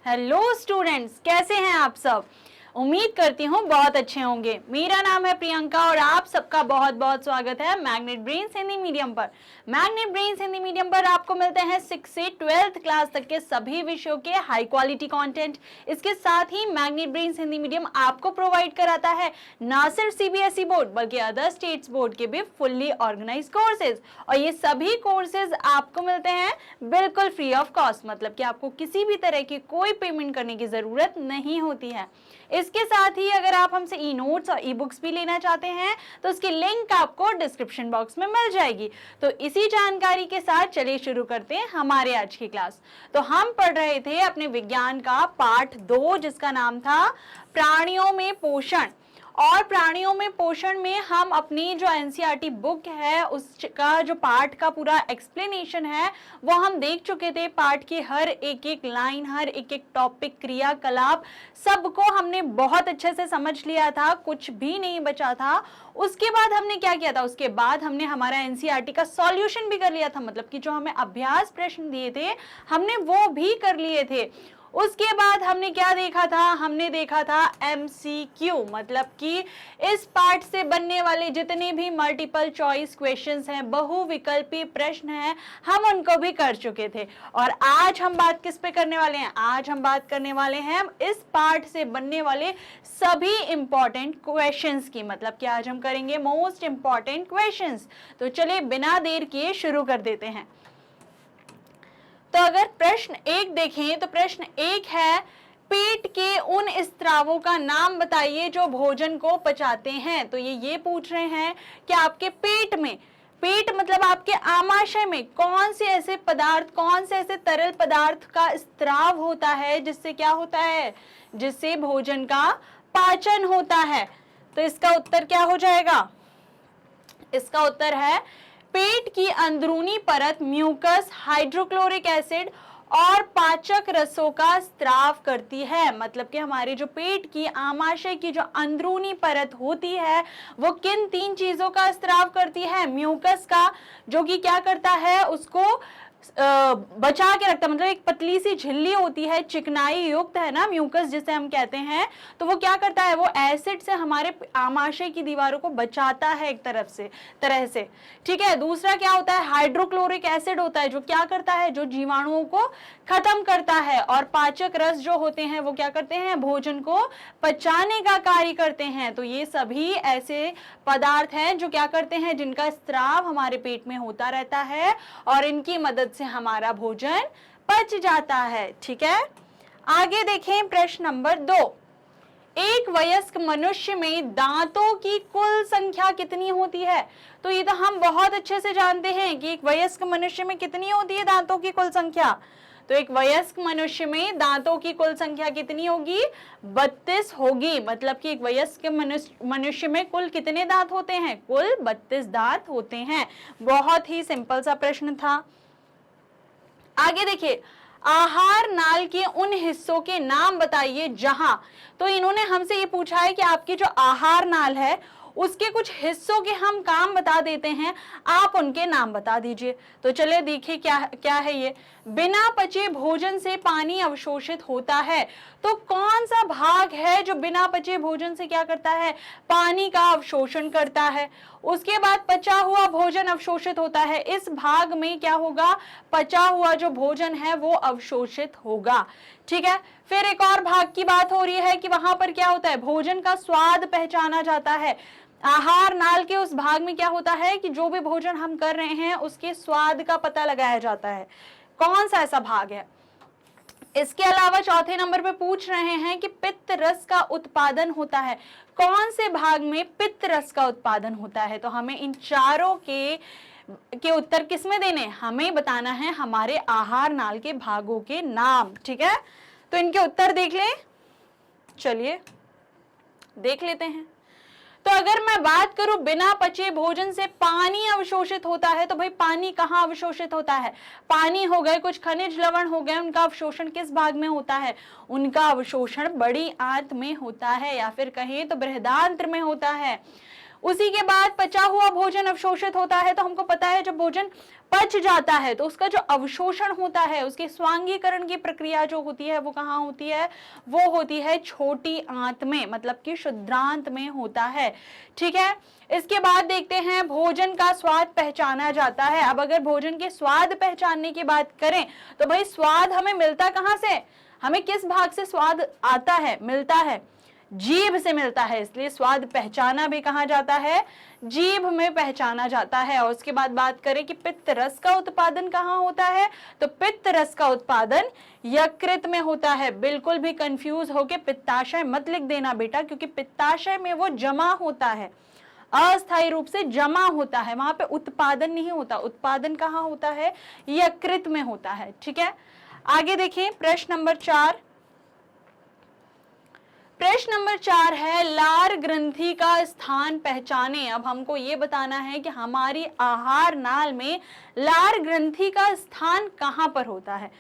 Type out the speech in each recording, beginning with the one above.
Hello students, कैसे हैं आप सब। उम्मीद करती हूँ बहुत अच्छे होंगे। मेरा नाम है प्रियंका और आप सबका बहुत बहुत स्वागत है मैग्नेट ब्रेन्स हिंदी मीडियम पर। मैग्नेट ब्रेन्स हिंदी मीडियम पर आपको मिलते हैं 6 से 12th क्लास तक के सभी विषयों के हाई क्वालिटी कंटेंट। इसके साथ ही मैग्नेट ब्रेन्स हिंदी मीडियम आपको प्रोवाइड कराता है ना सिर्फ सीबीएसई बोर्ड बल्कि अदर स्टेट्स बोर्ड के भी फुल्ली ऑर्गेनाइज कोर्सेज, और ये सभी कोर्सेज आपको मिलते हैं बिल्कुल फ्री ऑफ कॉस्ट, मतलब कि आपको किसी भी तरह की कोई पेमेंट करने की जरूरत नहीं होती है। इसके साथ ही अगर आप हमसे ई नोट्स और ई बुक्स भी लेना चाहते हैं तो उसकी लिंक आपको डिस्क्रिप्शन बॉक्स में मिल जाएगी। तो इसी जानकारी के साथ चलिए शुरू करते हैं हमारे आज की क्लास। तो हम पढ़ रहे थे अपने विज्ञान का पाठ 2 जिसका नाम था प्राणियों में पोषण। और प्राणियों में पोषण में हम अपनी जो एनसीईआरटी बुक है उसका जो पाठ का पूरा एक्सप्लेनेशन है वो हम देख चुके थे। पाठ की हर एक एक लाइन, हर एक एक टॉपिक, क्रियाकलाप सबको हमने बहुत अच्छे से समझ लिया था, कुछ भी नहीं बचा था। उसके बाद हमने क्या किया था, उसके बाद हमने हमारा एनसीईआरटी का सॉल्यूशन भी कर लिया था, मतलब कि जो हमें अभ्यास प्रश्न दिए थे हमने वो भी कर लिए थे। उसके बाद हमने क्या देखा था, हमने देखा था एमसीक्यू, मतलब कि इस पार्ट से बनने वाले जितने भी मल्टीपल चॉइस क्वेश्चंस हैं, बहुविकल्पी प्रश्न हैं, हम उनको भी कर चुके थे। और आज हम बात किस पे करने वाले हैं, आज हम बात करने वाले हैं इस पार्ट से बनने वाले सभी इंपॉर्टेंट क्वेश्चंस की, मतलब कि आज हम करेंगे मोस्ट इंपॉर्टेंट क्वेश्चंस। तो चलिए बिना देर किए शुरू कर देते हैं। तो अगर प्रश्न 1 देखें तो प्रश्न 1 है, पेट के उन स्त्रावों का नाम बताइए जो भोजन को पचाते हैं। तो ये पूछ रहे हैं कि आपके पेट में, पेट मतलब आपके आमाशय में कौन से ऐसे पदार्थ, कौन से ऐसे तरल पदार्थ का स्त्राव होता है जिससे क्या होता है, जिससे भोजन का पाचन होता है। तो इसका उत्तर क्या हो जाएगा, इसका उत्तर है पेट की अंदरूनी परत म्यूकस, हाइड्रोक्लोरिक एसिड और पाचक रसों का स्त्राव करती है। मतलब कि हमारे जो पेट की, आमाशय की जो अंदरूनी परत होती है वो किन 3 चीजों का स्त्राव करती है, म्यूकस का, जो कि क्या करता है, उसको बचा के रखता है, मतलब एक पतली सी झिल्ली होती है, चिकनाई युक्त है ना म्यूकस जिसे हम कहते हैं। तो वो क्या करता है, वो एसिड से हमारे आमाशय की दीवारों को बचाता है एक तरह से, ठीक है। दूसरा क्या होता है, हाइड्रोक्लोरिक एसिड होता है, जो क्या करता है, जो जीवाणुओं को खत्म करता है। और पाचक रस जो होते हैं वो क्या करते हैं, भोजन को पचाने का कार्य करते हैं। तो ये सभी ऐसे पदार्थ हैं जो क्या करते हैं, जिनका स्त्राव हमारे पेट में होता रहता है और इनकी मदद से हमारा भोजन पच जाता है, ठीक है। आगे देखें प्रश्न नंबर 2, एक वयस्क मनुष्य में दांतों की कुल संख्या कितनी होती है। तो ये तो हम बहुत अच्छे से जानते हैं कि एक वयस्क मनुष्य में कितनी होती है दांतों की कुल संख्या। तो एक वयस्क मनुष्य में दांतों की कुल संख्या कितनी होगी, 32 होगी। मतलब कि एक वयस्क मनुष्य में कुल कितने दांत होते हैं, कुल 32 दांत होते हैं। बहुत ही सिंपल सा प्रश्न था। आगे देखिए, आहार नाल के उन हिस्सों के नाम बताइए जहां, तो इन्होंने हमसे ये पूछा है कि आपकी जो आहार नाल है उसके कुछ हिस्सों के हम काम बता देते हैं, आप उनके नाम बता दीजिए। तो चलिए देखिए क्या क्या है ये, बिना पचे भोजन से पानी अवशोषित होता है। तो कौन सा भाग है जो बिना पचे भोजन से क्या करता है, पानी का अवशोषण करता है। उसके बाद पचा हुआ भोजन अवशोषित होता है, इस भाग में क्या होगा, पचा हुआ जो भोजन है वो अवशोषित होगा, ठीक है। फिर एक और भाग की बात हो रही है कि वहां पर क्या होता है, भोजन का स्वाद पहचाना जाता है। आहार नाल के उस भाग में क्या होता है कि जो भी भोजन हम कर रहे हैं उसके स्वाद का पता लगाया जाता है। कौन सा ऐसा भाग है। इसके अलावा चौथे नंबर पे पूछ रहे हैं कि पित्त रस का उत्पादन होता है, कौन से भाग में पित्त रस का उत्पादन होता है। तो हमें इन चारों के उत्तर किसमें देने, हमें बताना है हमारे आहार नाल के भागों के नाम, ठीक है। तो इनके उत्तर देख लें, चलिए देख लेते हैं। तो अगर मैं बात करूं बिना पचे भोजन से पानी अवशोषित होता है, तो भाई पानी कहाँ अवशोषित होता है, पानी हो गए, कुछ खनिज लवण हो गए, उनका अवशोषण किस भाग में होता है, उनका अवशोषण बड़ी आंत में होता है, या फिर कहें तो बृहदान्त्र में होता है। उसी के बाद पचा हुआ भोजन अवशोषित होता है, तो हमको पता है जब भोजन पच जाता है तो उसका जो अवशोषण होता है, उसके स्वांगीकरण की प्रक्रिया जो होती है वो कहाँ होती है, वो होती है छोटी आंत में, मतलब कि शुद्रांत में होता है। ठीक है, इसके बाद देखते हैं भोजन का स्वाद पहचाना जाता है। अब अगर भोजन के स्वाद पहचानने की बात करें तो भाई स्वाद हमें मिलता कहाँ से, हमें किस भाग से स्वाद आता है, मिलता है, जीभ से मिलता है, इसलिए स्वाद पहचाना भी कहा जाता है, जीभ में पहचाना जाता है। और उसके बाद बात करें कि पित्त रस का उत्पादन कहाँ होता है, तो पित्त रस का उत्पादन यकृत में होता है। बिल्कुल भी कंफ्यूज होके पित्ताशय मत लिख देना बेटा, क्योंकि पित्ताशय में वो जमा होता है, अस्थायी रूप से जमा होता है, वहां पे उत्पादन नहीं होता। उत्पादन कहाँ होता है, यकृत में होता है। ठीक है, आगे देखिए प्रश्न नंबर 4। प्रश्न नंबर 4 है लार ग्रंथि का स्थान पहचाने। अब हमको ये बताना है कि हमारी आहार नाल में लार ग्रंथि का स्थान कहां पर होता है।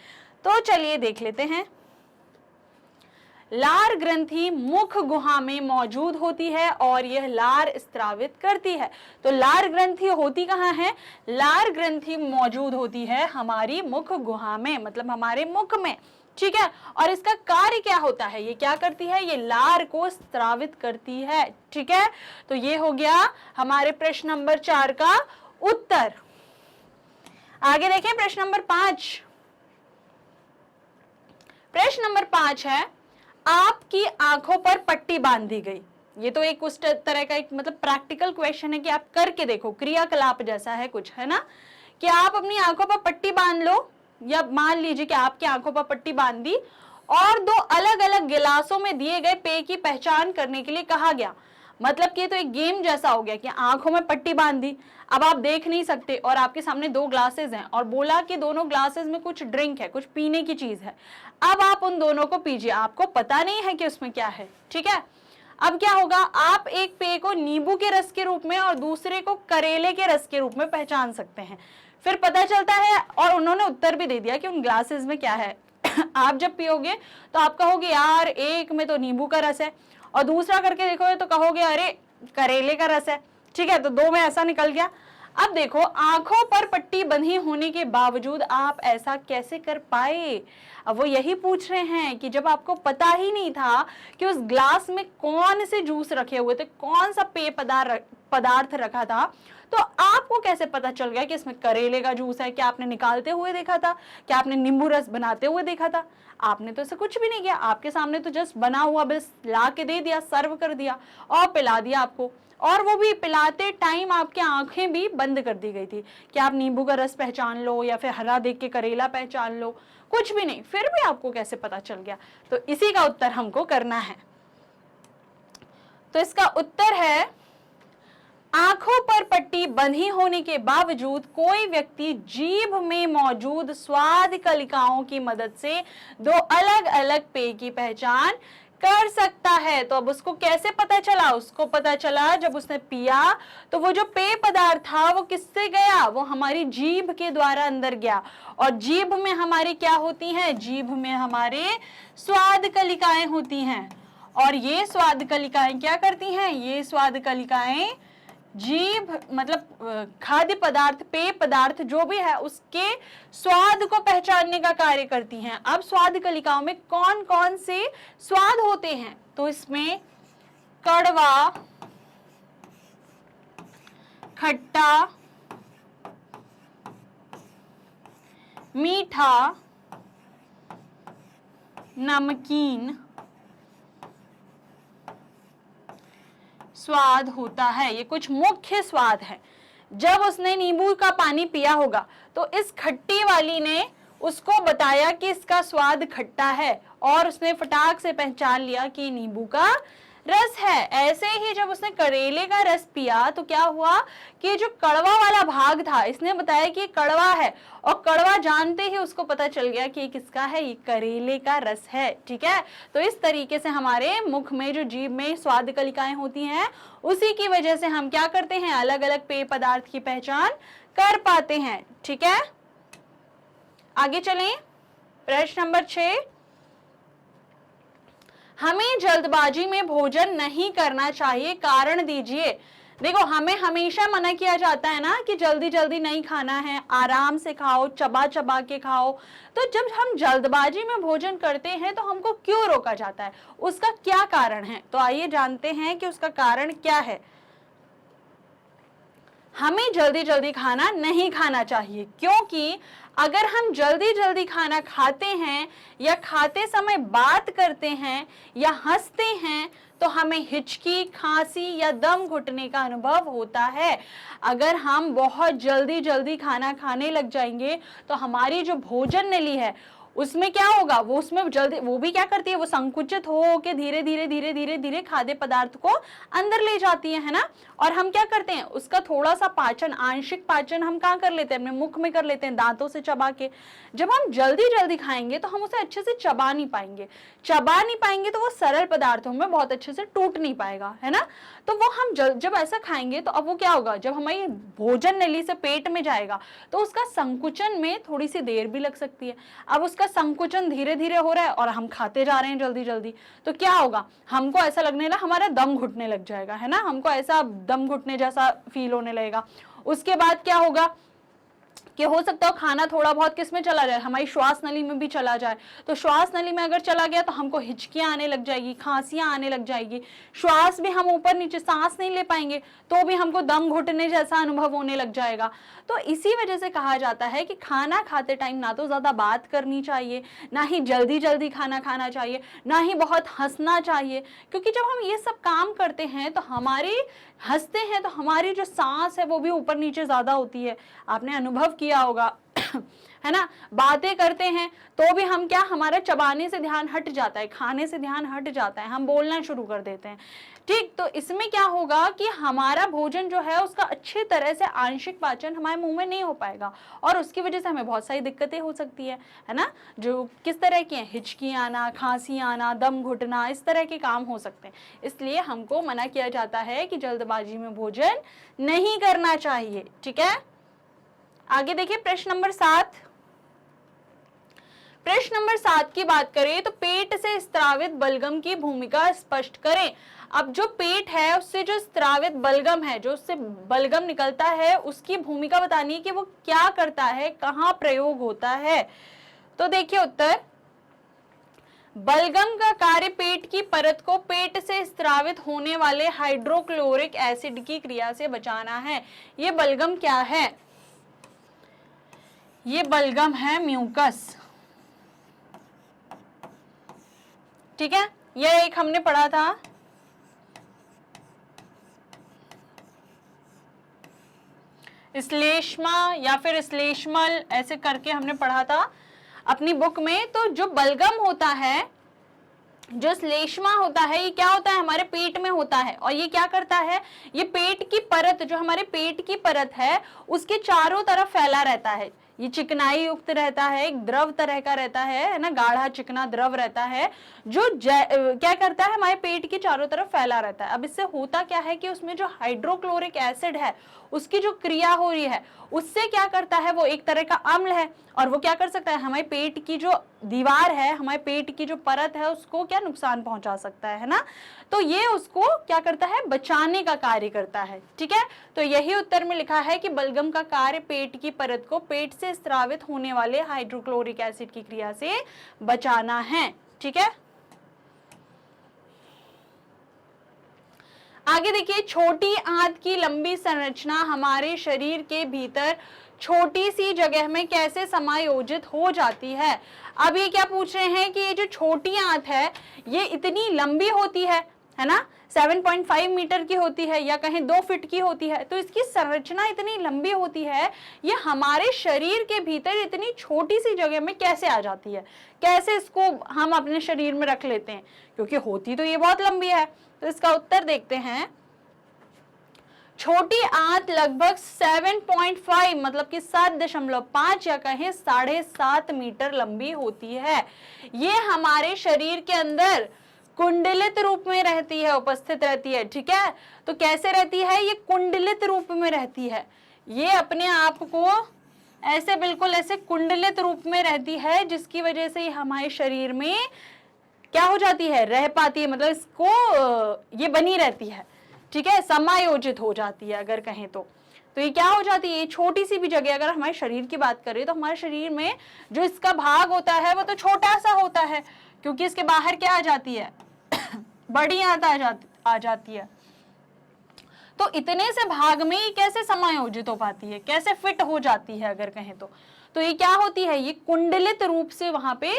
तो चलिए देख लेते हैं। लार ग्रंथि मुख गुहा में मौजूद होती है और यह लार स्त्रावित करती है। तो लार ग्रंथि होती कहाँ है, लार ग्रंथि मौजूद होती है हमारी मुख गुहा में, मतलब हमारे मुख में। ठीक है, और इसका कार्य क्या होता है, ये क्या करती है, ये लार को स्त्रावित करती है। ठीक है, तो ये हो गया हमारे प्रश्न नंबर 4 का उत्तर। आगे देखें प्रश्न नंबर 5। प्रश्न नंबर 5 है आपकी आंखों पर पट्टी बांध दी गई। ये तो एक उस तरह का एक मतलब प्रैक्टिकल क्वेश्चन है कि आप करके देखो, क्रियाकलाप जैसा है कुछ, है ना, कि आप अपनी आंखों पर पट्टी बांध लो, या मान लीजिए कि आपकी आंखों पर पट्टी बांध दी और दो अलग अलग गिलासों में दिए गए पेय की पहचान करने के लिए कहा गया। मतलब कि ये तो एक गेम जैसा हो गया कि आंखों में पट्टी बांध दी, अब आप देख नहीं सकते और आपके सामने 2 ग्लासेस हैं और बोला कि दोनों ग्लासेस में कुछ ड्रिंक है, कुछ पीने की चीज है। अब आप उन दोनों को पीजिए, आपको पता नहीं है कि उसमें क्या है। ठीक है, अब क्या होगा, आप एक पेय को नींबू के रस के रूप में और दूसरे को करेले के रस के रूप में पहचान सकते हैं। फिर पता चलता है, और उन्होंने उत्तर भी दे दिया कि उन ग्लासेस में क्या है। आप जब पियोगे तो आप कहोगे यार एक में तो नींबू का रस है, और दूसरा करके देखोगे तो कहोगे अरे करेले का रस है। ठीक है, तो 2 में ऐसा निकल गया। अब देखो आंखों पर पट्टी बंधी होने के बावजूद आप ऐसा कैसे कर पाए। अब वो यही पूछ रहे हैं कि जब आपको पता ही नहीं था कि उस ग्लास में कौन से जूस रखे हुए थे, कौन सा पेय पदार्थ रखा था, तो आपको कैसे पता चल गया कि इसमें करेले का जूस है। क्या आपने निकालते हुए देखा था, क्या आपने नींबू रस बनाते हुए देखा था? आपने तो ऐसा कुछ भी नहीं किया, आपके सामने तो जस्ट बना हुआ बस ला के दे दिया, सर्व कर दिया और पिला दिया आपको। और वो भी पिलाते टाइम आपकी आंखें भी बंद कर दी गई थी कि आप नींबू का रस पहचान लो या फिर हरा देख के करेला पहचान लो, कुछ भी नहीं। फिर भी आपको कैसे पता चल गया? तो इसी का उत्तर हमको करना है। तो इसका उत्तर है आंखों पर पट्टी बंधी होने के बावजूद कोई व्यक्ति जीभ में मौजूद स्वाद कलिकाओं की मदद से 2 अलग अलग पेय की पहचान कर सकता है। तो अब उसको कैसे पता चला? उसको पता चला जब उसने पिया तो वो जो पेय पदार्थ था वो किससे गया? वो हमारी जीभ के द्वारा अंदर गया। और जीभ में हमारी क्या होती हैं? जीभ में हमारे स्वाद कलिकाएं होती हैं। और ये स्वाद कलिकाएं क्या करती हैं? ये स्वाद कलिकाएं जीभ मतलब खाद्य पदार्थ, पेय पदार्थ जो भी है उसके स्वाद को पहचानने का कार्य करती हैं। अब स्वाद कलिकाओं में कौन कौन से स्वाद होते हैं? तो इसमें कड़वा, खट्टा, मीठा, नमकीन स्वाद होता है। ये कुछ मुख्य स्वाद है। जब उसने नींबू का पानी पिया होगा तो इस खट्टी वाली ने उसको बताया कि इसका स्वाद खट्टा है और उसने फटाक से पहचान लिया कि नींबू का रस है। ऐसे ही जब उसने करेले का रस पिया तो क्या हुआ कि जो कड़वा वाला भाग था इसने बताया कि ये कड़वा है, और कड़वा जानते ही उसको पता चल गया कि ये किसका है? ये करेले का रस है। ठीक है, तो इस तरीके से हमारे मुख में जो जीभ में स्वाद कलिकाएं होती हैं उसी की वजह से हम क्या करते हैं? अलग अलग पेय पदार्थ की पहचान कर पाते हैं। ठीक है, आगे चलें। प्रश्न नंबर 6, हमें जल्दबाजी में भोजन नहीं करना चाहिए, कारण दीजिए। देखो हमें हमेशा मना किया जाता है ना कि जल्दी जल्दी नहीं खाना है, आराम से खाओ, चबा चबा के खाओ। तो जब हम जल्दबाजी में भोजन करते हैं तो हमको क्यों रोका जाता है, उसका क्या कारण है? तो आइए जानते हैं कि उसका कारण क्या है। हमें जल्दी जल्दी खाना नहीं खाना चाहिए, क्योंकि अगर हम जल्दी जल्दी खाना खाते हैं या खाते समय बात करते हैं या हंसते हैं तो हमें हिचकी, खांसी या दम घुटने का अनुभव होता है। अगर हम बहुत जल्दी जल्दी खाना खाने लग जाएंगे तो हमारी जो भोजन नली है उसमें क्या होगा, वो उसमें जल्दी, वो भी क्या करती है, वो संकुचित हो के धीरे धीरे धीरे धीरे धीरे खाद्य पदार्थ को अंदर ले जाती है ना। और हम क्या करते हैं, उसका थोड़ा सा पाचन, आंशिक पाचन हम कहाँ कर लेते हैं, अपने मुख में कर लेते हैं, दांतों से चबा के। जब हम जल्दी जल्दी खाएंगे तो हम उसे अच्छे से चबा नहीं पाएंगे, चबा नहीं पाएंगे तो वो सरल पदार्थों में बहुत अच्छे से टूट नहीं पाएगा, है ना। तो वो हम जब ऐसा खाएंगे तो अब वो क्या होगा, जब हमारी भोजन नली से पेट में जाएगा तो उसका संकुचन में थोड़ी सी देर भी लग सकती है। अब उसका संकुचन धीरे धीरे हो रहा है और हम खाते जा रहे हैं जल्दी जल्दी, तो क्या होगा, हमको ऐसा लगने लगा, हमारा दम घुटने लग जाएगा, है ना, हमको ऐसा दम घुटने जैसा फील होने लगेगा। उसके बाद क्या होगा कि हो सकता है खाना थोड़ा बहुत किस में चला जाए, हमारी श्वास नली में भी चला जाए। तो श्वास नली में अगर चला गया तो हमको हिचकियां आने लग जाएगी, खांसियां आने लग जाएगी, श्वास भी हम ऊपर नीचे सांस नहीं ले पाएंगे, तो भी हमको दम घुटने जैसा अनुभव होने लग जाएगा। तो इसी वजह से कहा जाता है कि खाना खाते टाइम ना तो ज्यादा बात करनी चाहिए, ना ही जल्दी जल्दी खाना खाना चाहिए, ना ही बहुत हंसना चाहिए। क्योंकि जब हम ये सब काम करते हैं तो हमारी हंसते हैं तो हमारी जो सांस है वो भी ऊपर नीचे ज्यादा होती है, आपने अनुभव किया होगा है ना। बातें करते हैं तो भी हम क्या, हमारा चबाने से ध्यान हट जाता है, खाने से ध्यान हट जाता है, हम बोलना शुरू कर देते हैं। ठीक, तो इसमें क्या होगा कि हमारा भोजन जो है उसका अच्छी तरह से आंशिक पाचन हमारे मुंह में नहीं हो पाएगा और उसकी वजह से हमें बहुत सारी दिक्कतें हो सकती है ना। जो किस तरह की है, हिचकी आना, खांसी आना, दम घुटना, इस तरह के काम हो सकते हैं। इसलिए हमको मना किया जाता है कि जल्दबाजी में भोजन नहीं करना चाहिए। ठीक है, आगे देखिए प्रश्न नंबर 7। प्रश्न नंबर 7 की बात करें तो पेट से स्त्रावित बलगम की भूमिका स्पष्ट करें। अब जो पेट है उससे जो स्त्रावित बलगम है, जो उससे बलगम निकलता है, उसकी भूमिका बतानी है कि वो क्या करता है, कहाँ प्रयोग होता है। तो देखिए उत्तर, बलगम का कार्य पेट की परत को पेट से स्त्रावित होने वाले हाइड्रोक्लोरिक एसिड की क्रिया से बचाना है। ये बलगम क्या है, ये बलगम है म्यूकस। ठीक है, यह एक हमने पढ़ा था श्लेष्मा या फिर श्लेष्मल, ऐसे करके हमने पढ़ा था अपनी बुक में। तो जो बलगम होता है, जो श्लेष्मा होता है, ये क्या होता है, हमारे पेट में होता है और ये क्या करता है, ये पेट की परत, जो हमारे पेट की परत है उसके चारों तरफ फैला रहता है। ये चिकनाई युक्त रहता है, एक द्रव तरह का रहता है ना, गाढ़ा चिकना द्रव रहता है जो क्या करता है, हमारे पेट के चारों तरफ फैला रहता है। अब इससे होता क्या है कि उसमें जो हाइड्रोक्लोरिक एसिड है उसकी जो क्रिया हो रही है उससे क्या करता है, वो एक तरह का अम्ल है और वो क्या कर सकता है, हमारे पेट की जो दीवार है, हमारे पेट की जो परत है उसको क्या नुकसान पहुंचा सकता है ना। तो ये उसको क्या करता है, बचाने का कार्य करता है। ठीक है, तो यही उत्तर में लिखा है कि बलगम का कार्य पेट की परत को पेट से स्रावित होने वाले हाइड्रोक्लोरिक एसिड की क्रिया से बचाना है। ठीक है, आगे देखिए, छोटी आंत की लंबी संरचना हमारे शरीर के भीतर छोटी सी जगह में कैसे समायोजित हो जाती है। अब ये क्या पूछ रहे हैं कि ये जो छोटी आंत है ये इतनी लंबी होती है ना, 7.5 मीटर की होती है या कहीं 2 फीट की होती है, तो इसकी संरचना इतनी लंबी होती है, ये हमारे शरीर के भीतर इतनी छोटी सी जगह में कैसे आ जाती है, कैसे इसको हम अपने शरीर में रख लेते हैं, क्योंकि होती तो ये बहुत लंबी है। तो इसका उत्तर देखते हैं, छोटी आंत लगभग 7.5 मतलब कि 7.5 या कहें 7.5 मीटर लंबी होती है। ये हमारे शरीर के अंदर कुंडलित रूप में रहती है, उपस्थित रहती है। ठीक है, तो कैसे रहती है, ये कुंडलित रूप में रहती है, ये अपने आप को ऐसे बिल्कुल ऐसे कुंडलित रूप में रहती है, जिसकी वजह से हमारे शरीर में क्या हो जाती है, रह पाती है, मतलब इसको ये बनी रहती है। ठीक है, समायोजित हो जाती है अगर कहें तो ये क्या हो जाती है, ये छोटी सी भी जगह, अगर हमारे शरीर की बात करें तो हमारे शरीर में जो इसका भाग होता है वो तो छोटा सा होता है, क्योंकि इसके बाहर क्या आ जाती है बड़ी आंत आ जाती है। तो इतने से भाग में ये कैसे समायोजित हो पाती है, कैसे फिट हो जाती है अगर कहें तो ये क्या होती है, ये कुंडलित रूप से वहां पे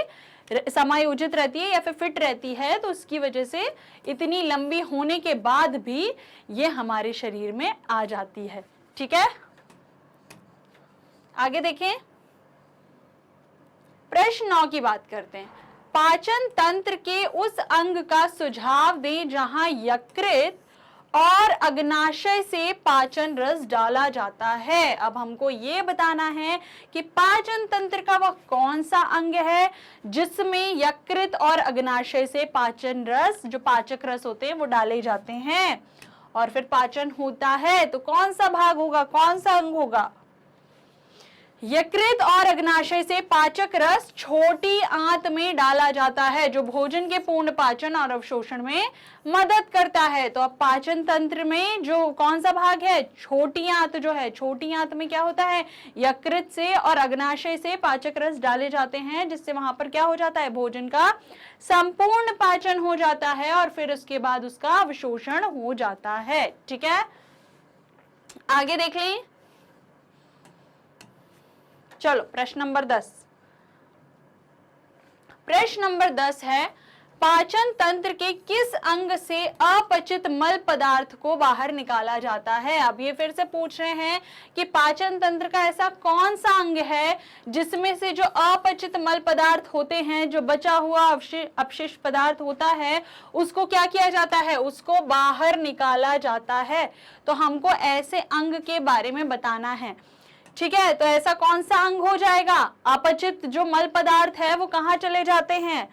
समायोजित रहती है या फिर फिट रहती है। तो उसकी वजह से इतनी लंबी होने के बाद भी ये हमारे शरीर में आ जाती है। ठीक है, आगे देखें, प्रश्न 9 की बात करते हैं। पाचन तंत्र के उस अंग का सुझाव दें जहां यकृत और अग्नाशय से पाचन रस डाला जाता है। अब हमको ये बताना है कि पाचन तंत्र का वह कौन सा अंग है जिसमें यकृत और अग्नाशय से पाचन रस, जो पाचक रस होते हैं, वो डाले जाते हैं और फिर पाचन होता है। तो कौन सा भाग होगा, कौन सा अंग होगा? यकृत और अग्नाशय से पाचक रस छोटी आंत में डाला जाता है, जो भोजन के पूर्ण पाचन और अवशोषण में मदद करता है। तो अब पाचन तंत्र में जो कौन सा भाग है, छोटी आंत जो है, छोटी आंत में क्या होता है, यकृत से और अग्नाशय से पाचक रस डाले जाते हैं, जिससे वहां पर क्या हो जाता है, भोजन का संपूर्ण पाचन हो जाता है और फिर उसके बाद उसका अवशोषण हो जाता है। ठीक है, आगे देख लें। चलो प्रश्न नंबर 10। प्रश्न नंबर 10 है, पाचन तंत्र के किस अंग से अपचित मल पदार्थ को बाहर निकाला जाता है? अब ये फिर से पूछ रहे हैं कि पाचन तंत्र का ऐसा कौन सा अंग है जिसमें से जो अपचित मल पदार्थ होते हैं, जो बचा हुआ अपशिष्ट पदार्थ होता है, उसको क्या किया जाता है, उसको बाहर निकाला जाता है। तो हमको ऐसे अंग के बारे में बताना है। ठीक है, तो ऐसा कौन सा अंग हो जाएगा? अपचित जो मल पदार्थ है वो कहाँ चले जाते हैं?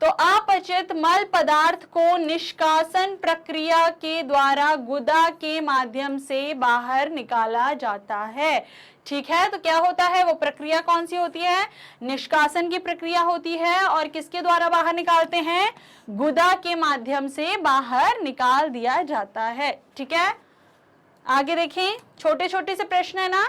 तो अपचित मल पदार्थ को निष्कासन प्रक्रिया के द्वारा गुदा के माध्यम से बाहर निकाला जाता है। ठीक है, तो क्या होता है, वो प्रक्रिया कौन सी होती है? निष्कासन की प्रक्रिया होती है। और किसके द्वारा बाहर निकालते हैं? गुदा के माध्यम से बाहर निकाल दिया जाता है। ठीक है, आगे देखें, छोटे छोटे से प्रश्न है ना,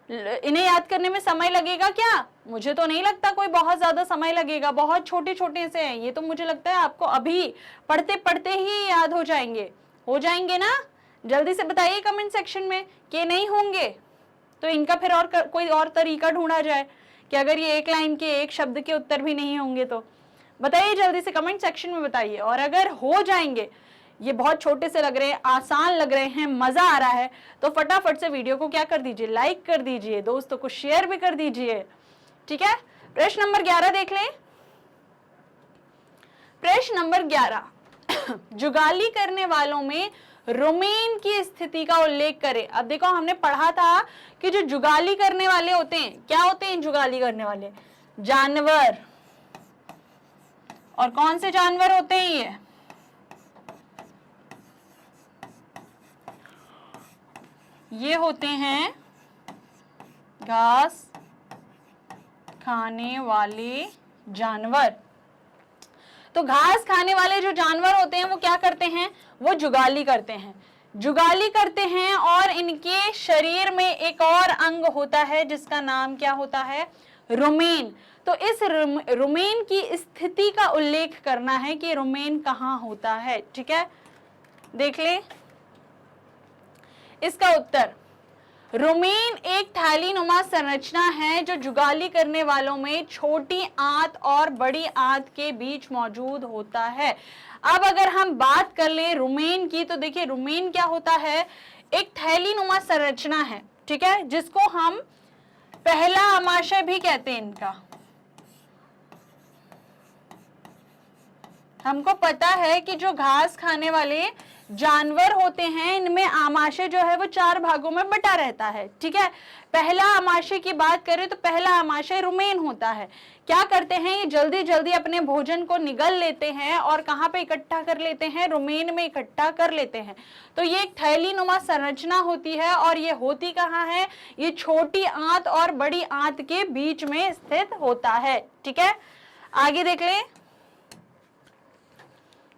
इन्हें याद करने में समय लगेगा क्या? मुझे तो नहीं लगता कोई बहुत ज्यादा समय लगेगा, बहुत छोटे छोटे से हैं ये, तो मुझे लगता है आपको अभी पढ़ते पढ़ते ही याद हो जाएंगे ना? जल्दी से बताइए कमेंट सेक्शन में कि नहीं होंगे, तो इनका फिर और कोई और तरीका ढूंढा जाए कि अगर ये एक लाइन के एक शब्द के उत्तर भी नहीं होंगे तो बताइए, जल्दी से कमेंट सेक्शन में बताइए। और अगर हो जाएंगे, ये बहुत छोटे से लग रहे हैं, आसान लग रहे हैं, मजा आ रहा है, तो फटाफट से वीडियो को क्या कर दीजिए, लाइक कर दीजिए, दोस्तों को शेयर भी कर दीजिए। ठीक है, प्रश्न नंबर 11 देख लें। प्रश्न नंबर 11, जुगाली करने वालों में रुमेन की स्थिति का उल्लेख करें। अब देखो, हमने पढ़ा था कि जो जुगाली करने वाले होते हैं, क्या होते हैं जुगाली करने वाले? जानवर। और कौन से जानवर होते हैं ये होते हैं घास खाने वाले जानवर। तो घास खाने वाले जो जानवर होते हैं वो क्या करते हैं? वो जुगाली करते हैं और इनके शरीर में एक और अंग होता है जिसका नाम क्या होता है? रुमेन। तो इस रुमेन की स्थिति का उल्लेख करना है कि रुमेन कहाँ होता है। ठीक है, देख ले इसका उत्तर। रुमेन एक थैलीनुमा संरचना है जो जुगाली करने वालों में छोटी आंत और बड़ी आंत के बीच मौजूद होता है। अब अगर हम बात कर ले रुमेन की, तो देखिए रुमेन क्या होता है? एक थैलीनुमा संरचना है, ठीक है, जिसको हम पहला आमाशय भी कहते हैं इनका। हमको पता है कि जो घास खाने वाले जानवर होते हैं इनमें आमाशय जो है वो 4 भागों में बटा रहता है। ठीक है, पहला आमाशय की बात करें तो पहला आमाशय रुमेन होता है। क्या करते हैं ये? जल्दी जल्दी अपने भोजन को निगल लेते हैं और कहाँ पे इकट्ठा कर लेते हैं? रुमेन में इकट्ठा कर लेते हैं। तो ये एक थैलीनुमा संरचना होती है और ये होती कहाँ है? ये छोटी आंत और बड़ी आंत के बीच में स्थित होता है। ठीक है, आगे देख लें।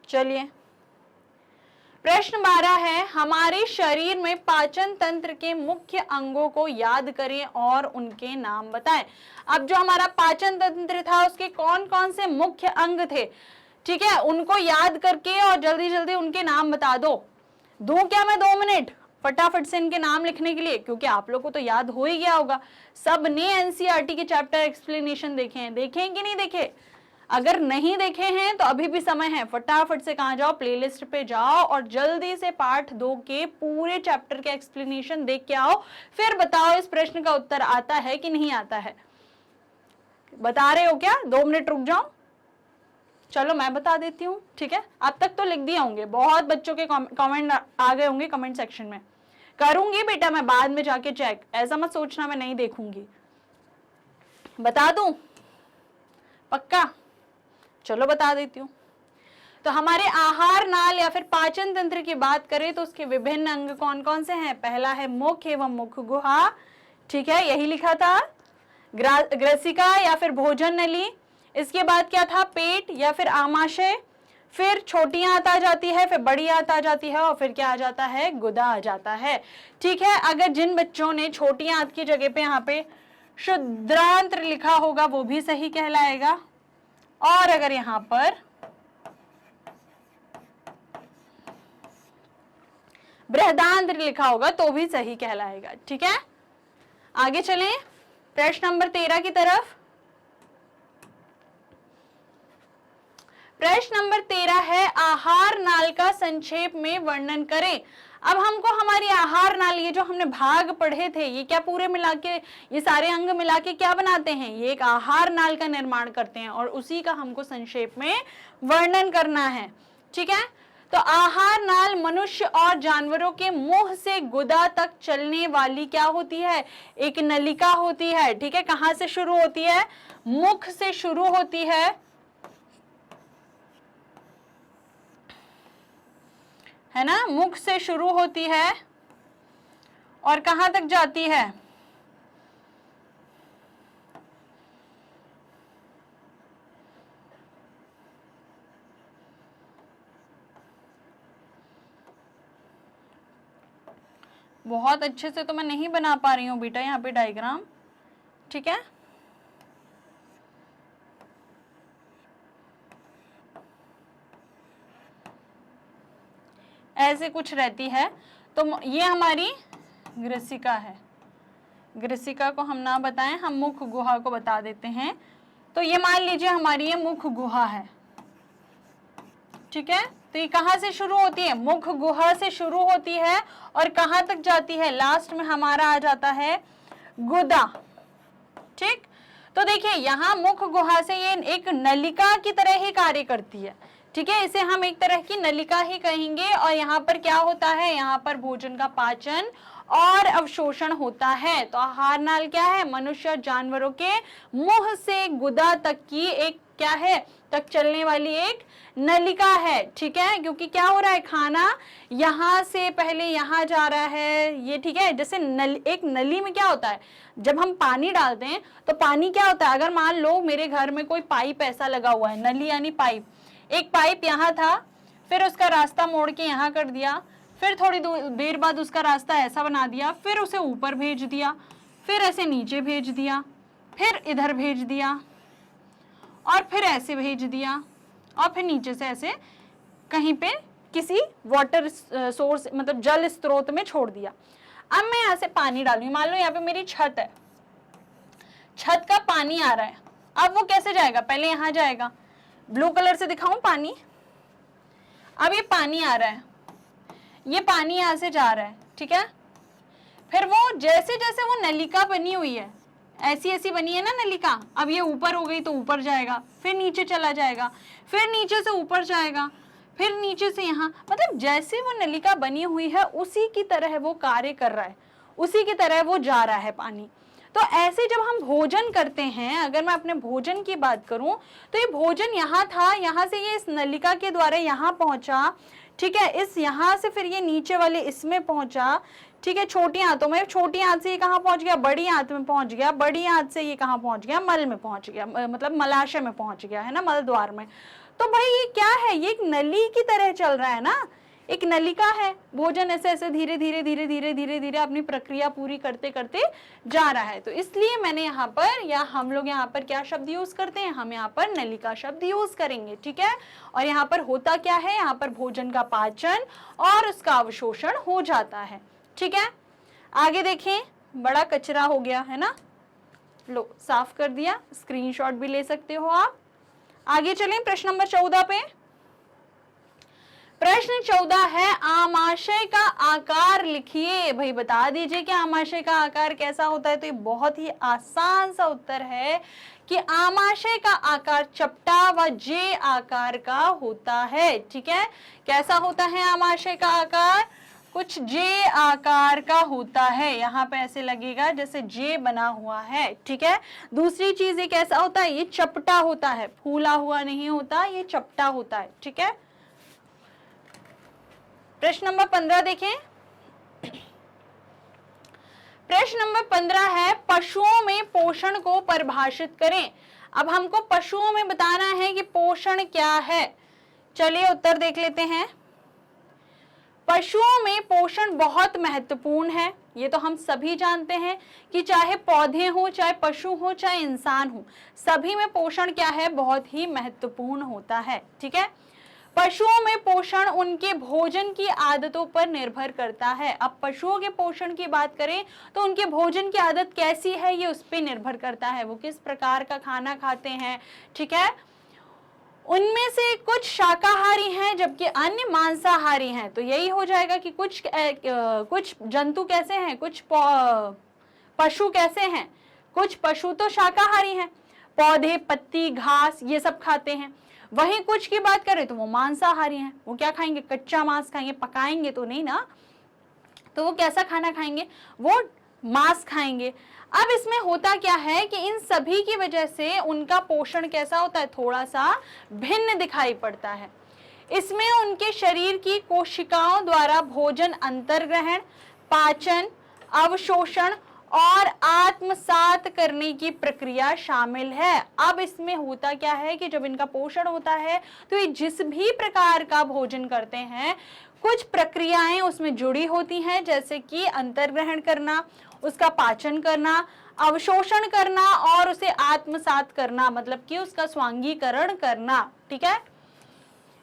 चलिए, प्रश्न 12 है, हमारे शरीर में पाचन तंत्र के मुख्य अंगों को याद करें और उनके नाम बताएं। अब जो हमारा पाचन तंत्र था उसके कौन कौन से मुख्य अंग थे, ठीक है, उनको याद करके और जल्दी जल्दी उनके नाम बता दो। क्या मैं 2 मिनट फटाफट से इनके नाम लिखने के लिए, क्योंकि आप लोग को तो याद हो ही गया होगा। सबने एनसीईआरटी के चैप्टर एक्सप्लेनेशन देखे हैं कि नहीं देखे? अगर नहीं देखे हैं तो अभी भी समय है, फटाफट से कहाँ जाओ, प्लेलिस्ट पे जाओ और जल्दी से पार्ट 2 के पूरे चैप्टर के एक्सप्लेनेशन देख के आओ। फिर बताओ इस प्रश्न का उत्तर आता है कि नहीं आता है। बता रहे हो क्या? 2 मिनट रुक जाओ। चलो मैं बता देती हूँ, ठीक है। अब तक तो लिख दिए होंगे, बहुत बच्चों के कमेंट आ गए होंगे कमेंट सेक्शन में। करूंगी बेटा मैं बाद में जाके चेक, ऐसा मत सोचना मैं नहीं देखूंगी। बता दूं? पक्का? चलो बता देती हूँ। तो हमारे आहार नाल या फिर पाचन तंत्र की बात करें तो उसके विभिन्न अंग कौन कौन से हैं? पहला है मुख एवं मुख गुहा, ठीक है, यही लिखा था। ग्रसिका या फिर भोजन नली। इसके बाद क्या था? पेट या फिर आमाशय। फिर छोटी आंत आ जाती है, फिर बड़ी आंत आ जाती है और फिर क्या आ जाता है? गुदा आ जाता है, ठीक है। अगर जिन बच्चों ने छोटी आंत की जगह पे यहाँ पे शुद्रांत्र लिखा होगा वो भी सही कहलाएगा, और अगर यहां पर बृहदांत्र लिखा होगा तो भी सही कहलाएगा, ठीक है। आगे चलें प्रश्न नंबर 13 की तरफ। प्रश्न नंबर 13 है, आहार नाल का संक्षेप में वर्णन करें। अब हमको हमारी आहार नाल, ये जो हमने भाग पढ़े थे, ये क्या पूरे मिला के, ये सारे अंग मिला के क्या बनाते हैं? ये एक आहार नाल का निर्माण करते हैं और उसी का हमको संक्षेप में वर्णन करना है, ठीक है। तो आहार नाल मनुष्य और जानवरों के मुंह से गुदा तक चलने वाली क्या होती है? एक नलिका होती है, ठीक है। कहां से शुरू होती है? मुख से शुरू होती है ना, मुख से शुरू होती है और कहां तक जाती है? बहुत अच्छे से तो मैं नहीं बना पा रही हूं बेटा यहाँ पे डायग्राम, ठीक है। ऐसे कुछ रहती है। तो ये हमारी ग्रसिका है। ग्रसिका को हम ना बताएं, हम मुख गुहा को बता देते हैं। तो ये मान लीजिए हमारी ये मुख गुहा है, ठीक है। तो ये कहाँ से शुरू होती है? मुख गुहा से शुरू होती है और कहाँ तक जाती है? लास्ट में हमारा आ जाता है गुदा, ठीक। तो देखिए यहाँ मुख गुहा से ये एक नलिका की तरह ही कार्य करती है, ठीक है। इसे हम एक तरह की नलिका ही कहेंगे। और यहाँ पर क्या होता है? यहाँ पर भोजन का पाचन और अवशोषण होता है। तो आहार नाल क्या है? मनुष्य और जानवरों के मुंह से गुदा तक की एक क्या है? तक चलने वाली एक नलिका है, ठीक है। क्योंकि क्या हो रहा है? खाना यहाँ से पहले यहाँ जा रहा है, ये ठीक है। जैसे एक नली में क्या होता है, जब हम पानी डालते हैं तो पानी क्या होता है? अगर मान लो मेरे घर में कोई पाइप ऐसा लगा हुआ है, नली यानी पाइप, एक पाइप यहाँ था, फिर उसका रास्ता मोड़ के यहाँ कर दिया, फिर थोड़ी देर बाद उसका रास्ता ऐसा बना दिया, फिर उसे ऊपर भेज दिया, फिर ऐसे नीचे भेज दिया, फिर इधर भेज दिया और फिर ऐसे भेज दिया और फिर नीचे से ऐसे कहीं पे किसी वाटर सोर्स मतलब जल स्रोत में छोड़ दिया। अब मैं यहाँ से पानी डालूंगी, मान लो यहाँ पे मेरी छत है, छत का पानी आ रहा है। अब वो कैसे जाएगा? पहले यहाँ जाएगा, ब्लू कलर से दिखाऊं पानी। अब ये पानी आ रहा है, ये पानी यहाँ से जा रहा है, ठीक है। फिर वो जैसे जैसे वो नलिका बनी हुई है, ऐसी ऐसी बनी है ना नलिका, अब ये ऊपर हो गई तो ऊपर जाएगा, फिर नीचे चला जाएगा, फिर नीचे से ऊपर जाएगा, फिर नीचे से यहाँ, मतलब जैसे वो नलिका बनी हुई है उसी की तरह वो कार्य कर रहा है, उसी की तरह वो जा रहा है पानी। तो ऐसे जब हम भोजन करते हैं, अगर मैं अपने भोजन की बात करूं तो ये भोजन यहाँ था, यहाँ से ये इस नलिका के द्वारा यहाँ पहुंचा, ठीक है। इस यहाँ से फिर ये नीचे वाले इसमें पहुंचा, ठीक है, छोटी आंतों में। छोटी आंत से ये कहाँ पहुंच गया? बड़ी आंत में पहुंच गया। बड़ी आंत से ये कहाँ पहुंच गया? मल में पहुंच गया, मतलब मलाशय में पहुंच गया, है ना, मल द्वार में। तो भाई ये क्या है? ये एक नली की तरह चल रहा है ना, एक नलिका है, भोजन ऐसे ऐसे धीरे धीरे धीरे धीरे धीरे धीरे अपनी प्रक्रिया पूरी करते करते जा रहा है। तो इसलिए मैंने यहाँ पर, या हम लोग यहाँ पर क्या शब्द यूज करते हैं, हम यहाँ पर नलिका शब्द यूज करेंगे, ठीक है। और यहाँ पर होता क्या है, यहाँ पर भोजन का पाचन और उसका अवशोषण हो जाता है, ठीक है। आगे देखें, बड़ा कचरा हो गया है ना, लो साफ कर दिया, स्क्रीनशॉट भी ले सकते हो आप। आगे चलें प्रश्न नंबर 14 पे। प्रश्न 14 है, आमाशय का आकार लिखिए। भाई बता दीजिए कि आमाशय का आकार कैसा होता है। तो ये बहुत ही आसान सा उत्तर है कि आमाशय का आकार चपटा व जे आकार का होता है, ठीक है। कैसा होता है आमाशय का आकार, कुछ जे आकार का होता है। यहाँ पे ऐसे लगेगा जैसे जे बना हुआ है, ठीक है। दूसरी चीज ये कैसा होता है, ये चपटा होता है, फूला हुआ नहीं होता, ये चपटा होता है, ठीक है। प्रश्न नंबर 15 देखें। प्रश्न नंबर 15 है, पशुओं में पोषण को परिभाषित करें। अब हमको पशुओं में बताना है कि पोषण क्या है। चलिए उत्तर देख लेते हैं। पशुओं में पोषण बहुत महत्वपूर्ण है, ये तो हम सभी जानते हैं कि चाहे पौधे हो, चाहे पशु हो, चाहे इंसान हो, सभी में पोषण क्या है, बहुत ही महत्वपूर्ण होता है, ठीक है। पशुओं में पोषण उनके भोजन की आदतों पर निर्भर करता है। अब पशुओं के पोषण की बात करें तो उनके भोजन की आदत कैसी है, ये उस पर निर्भर करता है, वो किस प्रकार का खाना खाते हैं, ठीक है। उनमें से कुछ शाकाहारी हैं जबकि अन्य मांसाहारी हैं। तो यही हो जाएगा कि कुछ जंतु कैसे हैं, कुछ पशु कैसे हैं, कुछ पशु तो शाकाहारी हैं, पौधे, पत्ती, घास ये सब खाते हैं। वहीं कुछ की बात करें तो वो मांसाहारी हैं, वो क्या खाएंगे, कच्चा मांस खाएंगे, पकाएंगे तो नहीं ना, तो वो कैसा खाना खाएंगे, वो मांस खाएंगे। अब इसमें होता क्या है कि इन सभी की वजह से उनका पोषण कैसा होता है, थोड़ा सा भिन्न दिखाई पड़ता है। इसमें उनके शरीर की कोशिकाओं द्वारा भोजन अंतर्ग्रहण, पाचन, अवशोषण और आत्मसात करने की प्रक्रिया शामिल है। अब इसमें होता क्या है कि जब इनका पोषण होता है तो ये जिस भी प्रकार का भोजन करते हैं, कुछ प्रक्रियाएं उसमें जुड़ी होती हैं, जैसे कि अंतर्ग्रहण करना, उसका पाचन करना, अवशोषण करना और उसे आत्मसात करना, मतलब कि उसका स्वांगीकरण करना, ठीक है।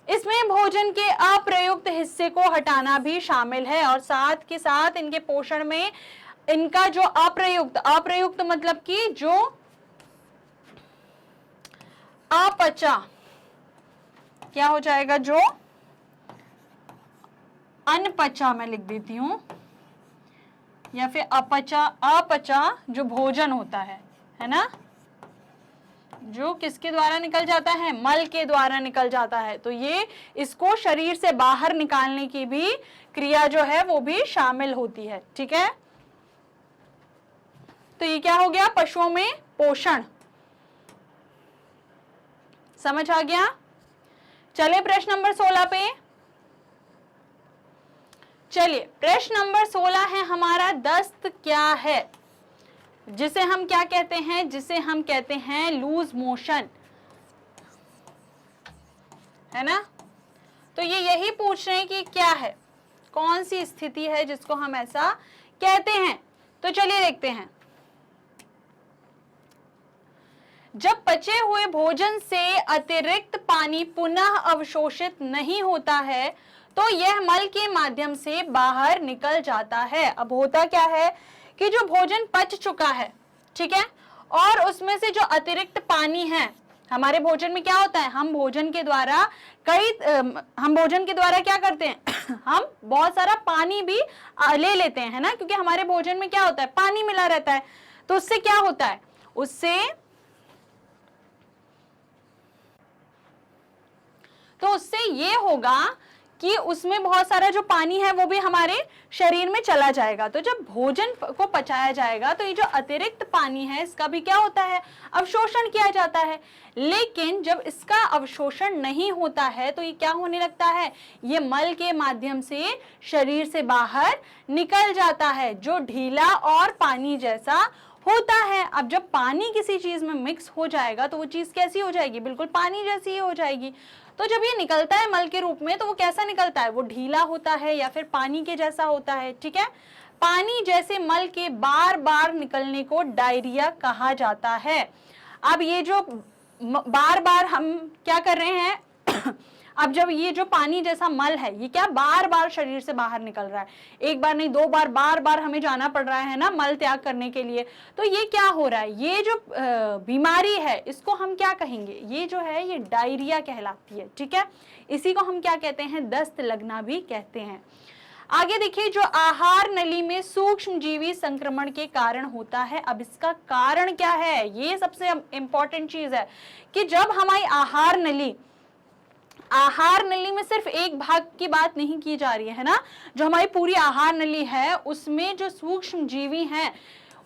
इसमें भोजन के अप्रयुक्त हिस्से को हटाना भी शामिल है और साथ के साथ इनके पोषण में इनका जो अप्रयुक्त मतलब कि जो अपचा, क्या हो जाएगा, जो अनपचा मैं लिख देती हूं, या फिर अपचा जो भोजन होता है ना, जो किसके द्वारा निकल जाता है, मल के द्वारा निकल जाता है। तो ये इसको शरीर से बाहर निकालने की भी क्रिया जो है वो भी शामिल होती है, ठीक है। तो ये क्या हो गया, पशुओं में पोषण, समझ आ गया। चलिए प्रश्न नंबर 16 पे। चलिए प्रश्न नंबर 16 है हमारा, दस्त क्या है, जिसे हम क्या कहते हैं, जिसे हम कहते हैं लूज मोशन, है ना। तो ये यही पूछ रहे हैं कि क्या है, कौन सी स्थिति है जिसको हम ऐसा कहते हैं। तो चलिए देखते हैं। जब पचे हुए भोजन से अतिरिक्त पानी पुनः अवशोषित नहीं होता है तो यह मल के माध्यम से बाहर निकल जाता है। अब होता क्या है कि जो भोजन पच चुका है, ठीक है, और उसमें से जो अतिरिक्त पानी है, हमारे भोजन में क्या होता है, हम भोजन के द्वारा क्या करते हैं हम बहुत सारा पानी भी ले लेते हैं, है ना, क्योंकि हमारे भोजन में क्या होता है, पानी मिला रहता है। तो उससे क्या होता है, उससे ये होगा कि उसमें बहुत सारा जो पानी है वो भी हमारे शरीर में चला जाएगा। तो जब भोजन को पचाया जाएगा तो ये जो अतिरिक्त पानी है इसका भी क्या होता है, अवशोषण किया जाता है। लेकिन जब इसका अवशोषण नहीं होता है तो ये क्या होने लगता है, ये मल के माध्यम से शरीर से बाहर निकल जाता है, जो ढीला और पानी जैसा होता है। अब जब पानी किसी चीज में मिक्स हो जाएगा तो वो चीज कैसी हो जाएगी, बिल्कुल पानी जैसी ही हो जाएगी। तो जब ये निकलता है मल के रूप में तो वो कैसा निकलता है, वो ढीला होता है या फिर पानी के जैसा होता है, ठीक है। पानी जैसे मल के बार बार निकलने को डायरिया कहा जाता है। अब ये जो बार बार हम क्या कर रहे हैं अब जब ये जो पानी जैसा मल है ये क्या बार बार शरीर से बाहर निकल रहा है, एक बार नहीं दो बार, बार बार हमें जाना पड़ रहा है ना मल त्याग करने के लिए, तो ये क्या हो रहा है, ये जो बीमारी है इसको हम क्या कहेंगे, ये जो है ये डायरिया कहलाती है, ठीक है। इसी को हम क्या कहते हैं, दस्त लगना भी कहते हैं। आगे देखिए, जो आहार नली में सूक्ष्म जीवी संक्रमण के कारण होता है, अब इसका कारण क्या है, ये सबसे इंपॉर्टेंट चीज है कि जब हमारी आहार नली में सिर्फ एक भाग की बात नहीं की जा रही है ना, जो हमारी पूरी आहार नली है उसमें जो सूक्ष्म जीवी हैं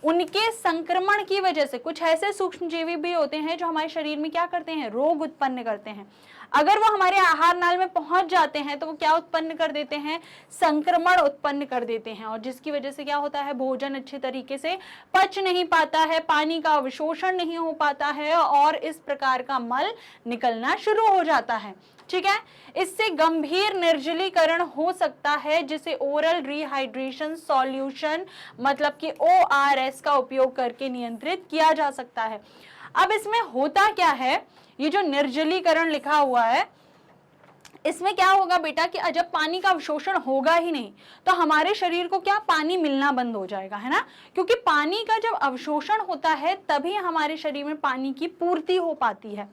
उनके संक्रमण की वजह से, कुछ ऐसे सूक्ष्म जीवी भी होते हैं जो हमारे शरीर में क्या करते हैं, रोग उत्पन्न करते हैं। अगर वो हमारे आहार नाल में पहुंच जाते हैं तो वो क्या उत्पन्न कर देते हैं, संक्रमण उत्पन्न कर देते हैं, और जिसकी वजह से क्या होता है, भोजन अच्छे तरीके से पच नहीं पाता है, पानी का अवशोषण नहीं हो पाता है और इस प्रकार का मल निकलना शुरू हो जाता है, ठीक है। इससे गंभीर निर्जलीकरण हो सकता है जिसे ओरल रिहाइड्रेशन सॉल्यूशन मतलब कि ORS का उपयोग करके नियंत्रित किया जा सकता है। अब इसमें होता क्या है, ये जो निर्जलीकरण लिखा हुआ है इसमें क्या होगा बेटा कि जब पानी का अवशोषण होगा ही नहीं तो हमारे शरीर को क्या पानी मिलना बंद हो जाएगा, है ना, क्योंकि पानी का जब अवशोषण होता है तभी हमारे शरीर में पानी की पूर्ति हो पाती है।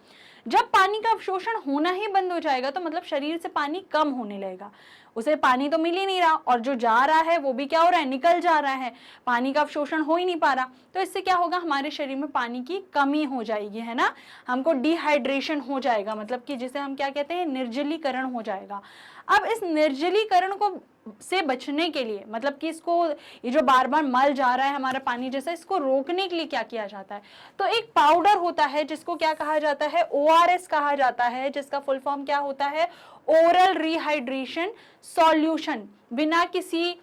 जब पानी का अवशोषण होना ही बंद हो जाएगा तो मतलब शरीर से पानी कम होने लगेगा, उसे पानी तो मिल ही नहीं रहा और जो जा रहा है वो भी क्या हो रहा है, निकल जा रहा है, पानी का अवशोषण हो ही नहीं पा रहा। तो इससे क्या होगा, हमारे शरीर में पानी की कमी हो जाएगी, है ना, हमको डिहाइड्रेशन हो जाएगा, मतलब कि जिसे हम क्या कहते हैं, निर्जलीकरण हो जाएगा। अब इस निर्जलीकरण को से बचने के लिए, मतलब कि इसको, ये जो बार बार मल जा रहा है हमारा पानी जैसा, इसको रोकने के लिए क्या किया जाता है, तो एक पाउडर होता है जिसको क्या कहा जाता है, ORS कहा जाता है, जिसका फुल फॉर्म क्या होता है, ओरल रिहाइड्रेशन सॉल्यूशन। बिना किसी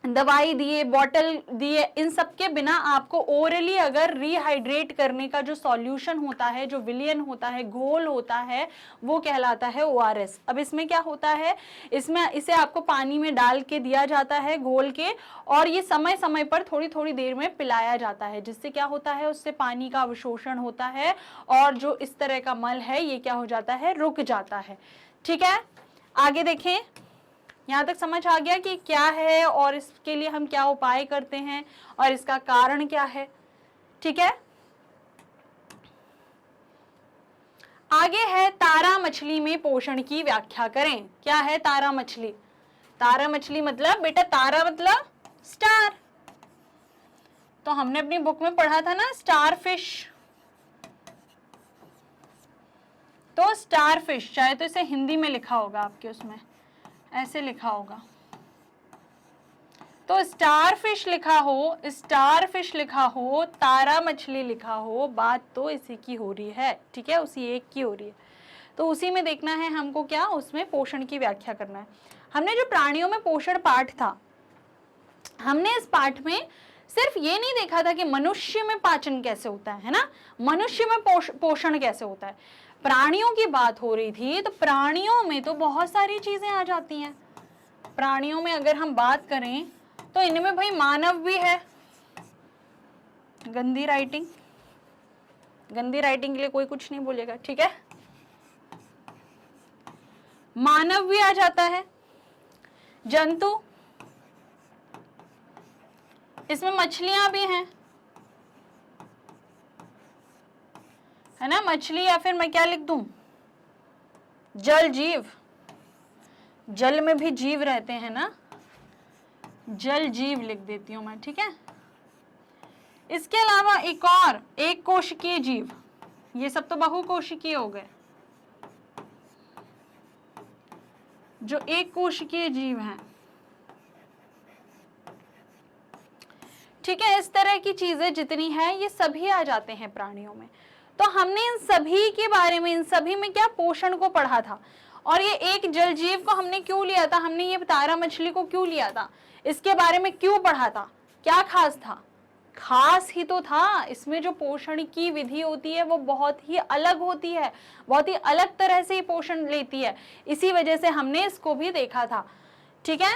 दवाई दिए, बॉटल दिए, इन सब के बिना आपको ओरली अगर रिहाइड्रेट करने का जो सॉल्यूशन होता है, जो विलयन होता है, घोल होता है, वो कहलाता है ORS। अब इसमें क्या होता है, इसमें इसे आपको पानी में डाल के दिया जाता है घोल के, और ये समय समय पर थोड़ी थोड़ी देर में पिलाया जाता है, जिससे क्या होता है, उससे पानी का अवशोषण होता है और जो इस तरह का मल है ये क्या हो जाता है, रुक जाता है, ठीक है। आगे देखें, यहाँ तक समझ आ गया कि क्या है और इसके लिए हम क्या उपाय करते हैं और इसका कारण क्या है, ठीक है। आगे है तारा मछली में पोषण की व्याख्या करें। क्या है तारा मछली, तारा मछली मतलब बेटा, तारा मतलब स्टार, तो हमने अपनी बुक में पढ़ा था ना स्टार फिश, तो स्टार फिश, चाहे तो इसे हिंदी में लिखा होगा आपके उसमें ऐसे लिखा होगा, तो स्टार फिश लिखा हो, स्टार फिश लिखा हो, तारा मछली लिखा हो, बात तो इसी की हो रही है, ठीक है, उसी एक की हो रही है। तो उसी में देखना है हमको क्या, उसमें पोषण की व्याख्या करना है। हमने जो प्राणियों में पोषण पाठ था, हमने इस पाठ में सिर्फ ये नहीं देखा था कि मनुष्य में पाचन कैसे होता है ना, मनुष्य में पोषण कैसे होता है, प्राणियों की बात हो रही थी, तो प्राणियों में तो बहुत सारी चीजें आ जाती हैं। प्राणियों में अगर हम बात करें तो इनमें भाई मानव भी है, गंदी राइटिंग, गंदी राइटिंग के लिए कोई कुछ नहीं बोलेगा, ठीक है, मानव भी आ जाता है, जंतु, इसमें मछलियां भी हैं, है ना, मछली, या फिर मैं क्या लिख दूं, जल जीव, जल में भी जीव रहते हैं ना, जल जीव लिख देती हूं मैं, ठीक है। इसके अलावा एक और, एक कोशिकीय जीव, ये सब तो बहुकोशिकीय हो गए, जो एक कोशिकीय जीव हैं, ठीक है। इस तरह की चीजें जितनी है ये सभी आ जाते हैं प्राणियों में। तो हमने इन सभी के बारे में, इन सभी में क्या पोषण को पढ़ा था, और ये एक जल जीव को हमने क्यों लिया था, हमने ये तारा मछली को क्यों लिया था, इसके बारे में क्यों पढ़ा था, क्या खास था, खास ही तो था, इसमें जो पोषण की विधि होती है वो बहुत ही अलग होती है, बहुत ही अलग तरह से पोषण लेती है, इसी वजह से हमने इसको भी देखा था। ठीक है,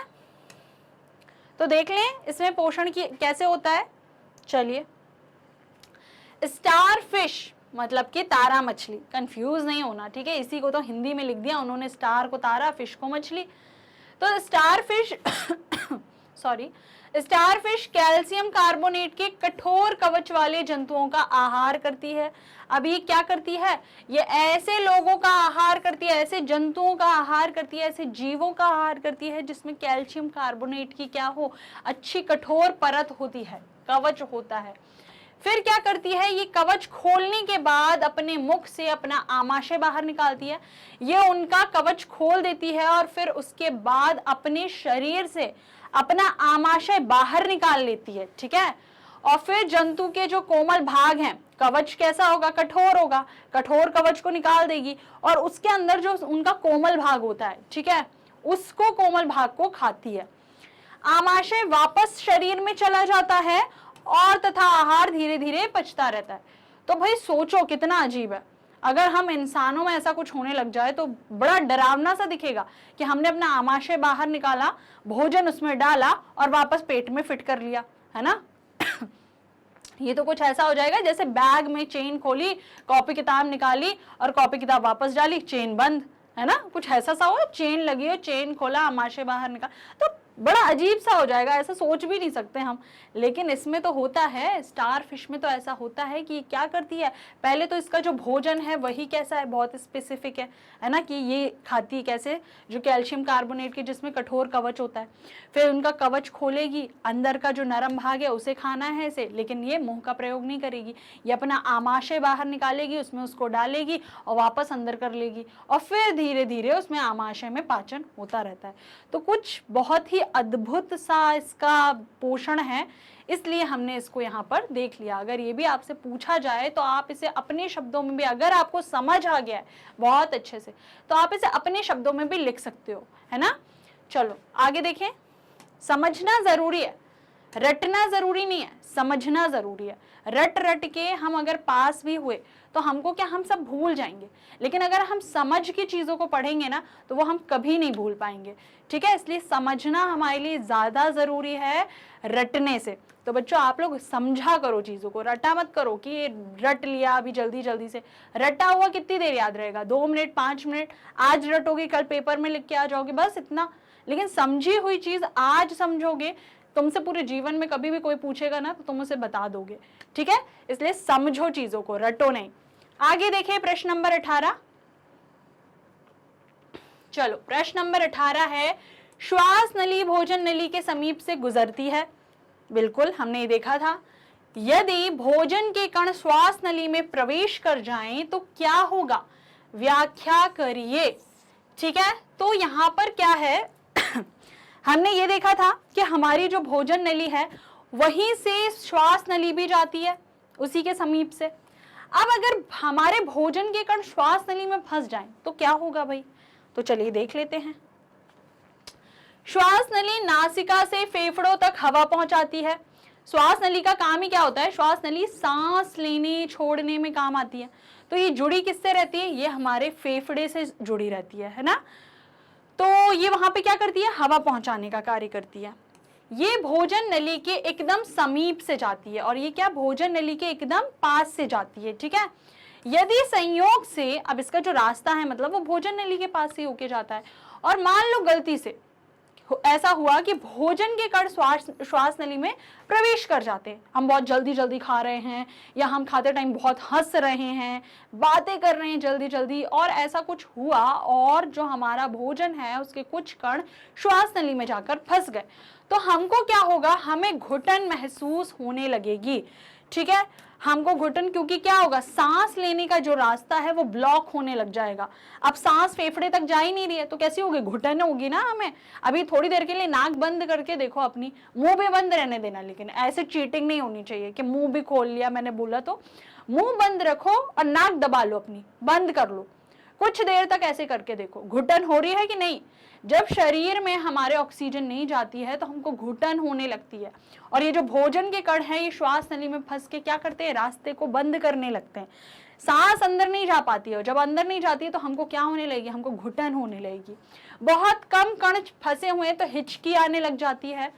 तो देख लें इसमें पोषण की कैसे होता है। चलिए, स्टार फिश मतलब कि तारा मछली, कंफ्यूज नहीं होना, ठीक है, इसी को तो हिंदी में लिख दिया उन्होंने, स्टार को तारा, फिश को मछली। तो star fish sorry, star fish calcium carbonate के कठोर कवच वाले जंतुओं का आहार करती है। अब ये क्या करती है, ये ऐसे लोगों का आहार करती है, ऐसे जंतुओं का आहार करती है, ऐसे जीवों का आहार करती है जिसमें कैल्शियम कार्बोनेट की क्या हो, अच्छी कठोर परत होती है, कवच होता है। फिर क्या करती है, ये कवच खोलने के बाद अपने मुख से अपना आमाशय बाहर निकालती है, ये उनका कवच खोल देती है और फिर उसके बाद अपने शरीर से अपना आमाशय बाहर निकाल लेती है। ठीक है, और फिर जंतु के जो कोमल भाग हैं, कवच कैसा होगा, कठोर होगा, कठोर कवच को निकाल देगी और उसके अंदर जो उनका कोमल भाग होता है, ठीक है, उसको कोमल भाग को खाती है। आमाशय वापस शरीर में चला जाता है और तथा आहार धीरे धीरे पचता रहता है। तो भाई सोचो कितना अजीब है, अगर हम इंसानों में ऐसा कुछ होने लग जाए तो बड़ा डरावना सा दिखेगा कि हमने अपना आमाशय बाहर निकाला, भोजन उसमें डाला और वापस पेट में फिट कर लिया, है ना। ये तो कुछ ऐसा हो जाएगा जैसे बैग में चेन खोली, कॉपी किताब निकाली और कॉपी किताब वापस डाली, चेन बंद, है ना, कुछ ऐसा सा हो, चेन लगी हो, चेन खोला, आमाशय बाहर निकाल, तो बड़ा अजीब सा हो जाएगा, ऐसा सोच भी नहीं सकते हम। लेकिन इसमें तो होता है, स्टार फिश में तो ऐसा होता है कि क्या करती है, पहले तो इसका जो भोजन है वही कैसा है, बहुत स्पेसिफिक है ना, कि ये खाती है कैसे, जो कैल्शियम कार्बोनेट के जिसमें कठोर कवच होता है। फिर उनका कवच खोलेगी, अंदर का जो नरम भाग है उसे खाना है इसे, लेकिन ये मुंह का प्रयोग नहीं करेगी, ये अपना आमाशय बाहर निकालेगी, उसमें उसको डालेगी और वापस अंदर कर लेगी और फिर धीरे धीरे उसमें आमाशय में पाचन होता रहता है। तो कुछ बहुत ही अद्भुत सा इसका पोषण है, इसलिए हमने इसको यहाँ पर देख लिया। अगर ये भी आपसे पूछा जाए तो आप इसे अपने शब्दों में भी, अगर आपको समझ आ गया है बहुत अच्छे से, तो आप इसे अपने शब्दों में भी लिख सकते हो, है ना। चलो आगे देखें, समझना जरूरी है, रटना जरूरी नहीं है, समझना जरूरी है। रट रट के हम अगर पास भी हुए तो हमको क्या, हम सब भूल जाएंगे, लेकिन अगर हम समझ के चीजों को पढ़ेंगे ना तो वो हम कभी नहीं भूल पाएंगे। ठीक है, इसलिए समझना हमारे लिए ज्यादा जरूरी है रटने से। तो बच्चों आप लोग समझा करो चीजों को, रटा मत करो कि रट लिया अभी जल्दी जल्दी से। रटा हुआ कितनी देर याद रहेगा, 2 मिनट 5 मिनट, आज रटोगे कल पेपर में लिख के आ जाओगे, बस इतना। लेकिन समझी हुई चीज आज समझोगे, तुमसे पूरे जीवन में कभी भी कोई पूछेगा ना तो तुम उसे बता दोगे। ठीक है, इसलिए समझो चीजों को, रटो नहीं। आगे देखिए प्रश्न नंबर 18। चलो प्रश्न नंबर 18 है, श्वास नली भोजन नली के समीप से गुजरती है। बिल्कुल हमने ये देखा था, यदि भोजन के कण श्वास नली में प्रवेश कर जाएं तो क्या होगा, व्याख्या करिए। ठीक है, तो यहाँ पर क्या है हमने ये देखा था कि हमारी जो भोजन नली है वहीं से श्वास नली भी जाती है, उसी के समीप से। अब अगर हमारे भोजन के कण श्वास नली में फंस जाएं तो क्या होगा भाई, तो चलिए देख लेते हैं। श्वास नली नासिका से फेफड़ों तक हवा पहुंचाती है। श्वास नली का काम ही क्या होता है, श्वास नली सांस लेने छोड़ने में काम आती है। तो ये जुड़ी किससे रहती है, ये हमारे फेफड़े से जुड़ी रहती है ना। तो ये वहां पे क्या करती है, हवा पहुंचाने का कार्य करती है। ये भोजन नली के एकदम समीप से जाती है और ये क्या, भोजन नली के एकदम पास से जाती है। ठीक है, यदि संयोग से, अब इसका जो रास्ता है मतलब वो भोजन नली के पास से होके जाता है, और मान लो गलती से ऐसा हुआ कि भोजन के कण श्वास नली में प्रवेश कर जाते हैं, हम बहुत जल्दी जल्दी खा रहे हैं या हम खाते टाइम बहुत हंस रहे हैं, बातें कर रहे हैं जल्दी जल्दी, और ऐसा कुछ हुआ और जो हमारा भोजन है उसके कुछ कण श्वास नली में जाकर फंस गए, तो हमको क्या होगा, हमें घुटन महसूस होने लगेगी। ठीक है, हमको घुटन, क्योंकि क्या होगा, सांस लेने का जो रास्ता है वो ब्लॉक होने लग जाएगा। अब सांस फेफड़े तक जा ही नहीं रही है तो कैसी होगी, घुटन होगी ना हमें। अभी थोड़ी देर के लिए नाक बंद करके देखो अपनी, मुंह भी बंद रहने देना, लेकिन ऐसे चीटिंग नहीं होनी चाहिए कि मुंह भी खोल लिया मैंने बोला तो। मुंह बंद रखो और नाक दबा लो अपनी, बंद कर लो, कुछ देर तक ऐसे करके देखो, घुटन हो रही है कि नहीं। जब शरीर में हमारे ऑक्सीजन नहीं जाती है तो हमको घुटन होने लगती है, और ये जो भोजन के कण हैं ये श्वास नली में फंस के क्या करते हैं, रास्ते को बंद करने लगते हैं, सांस अंदर नहीं जा पाती है। जब अंदर नहीं जाती है तो हमको क्या होने लगेगी, हमको घुटन होने लगेगी। बहुत कम कण फंसे हुए हैं तो हिचकी आने लग जाती है,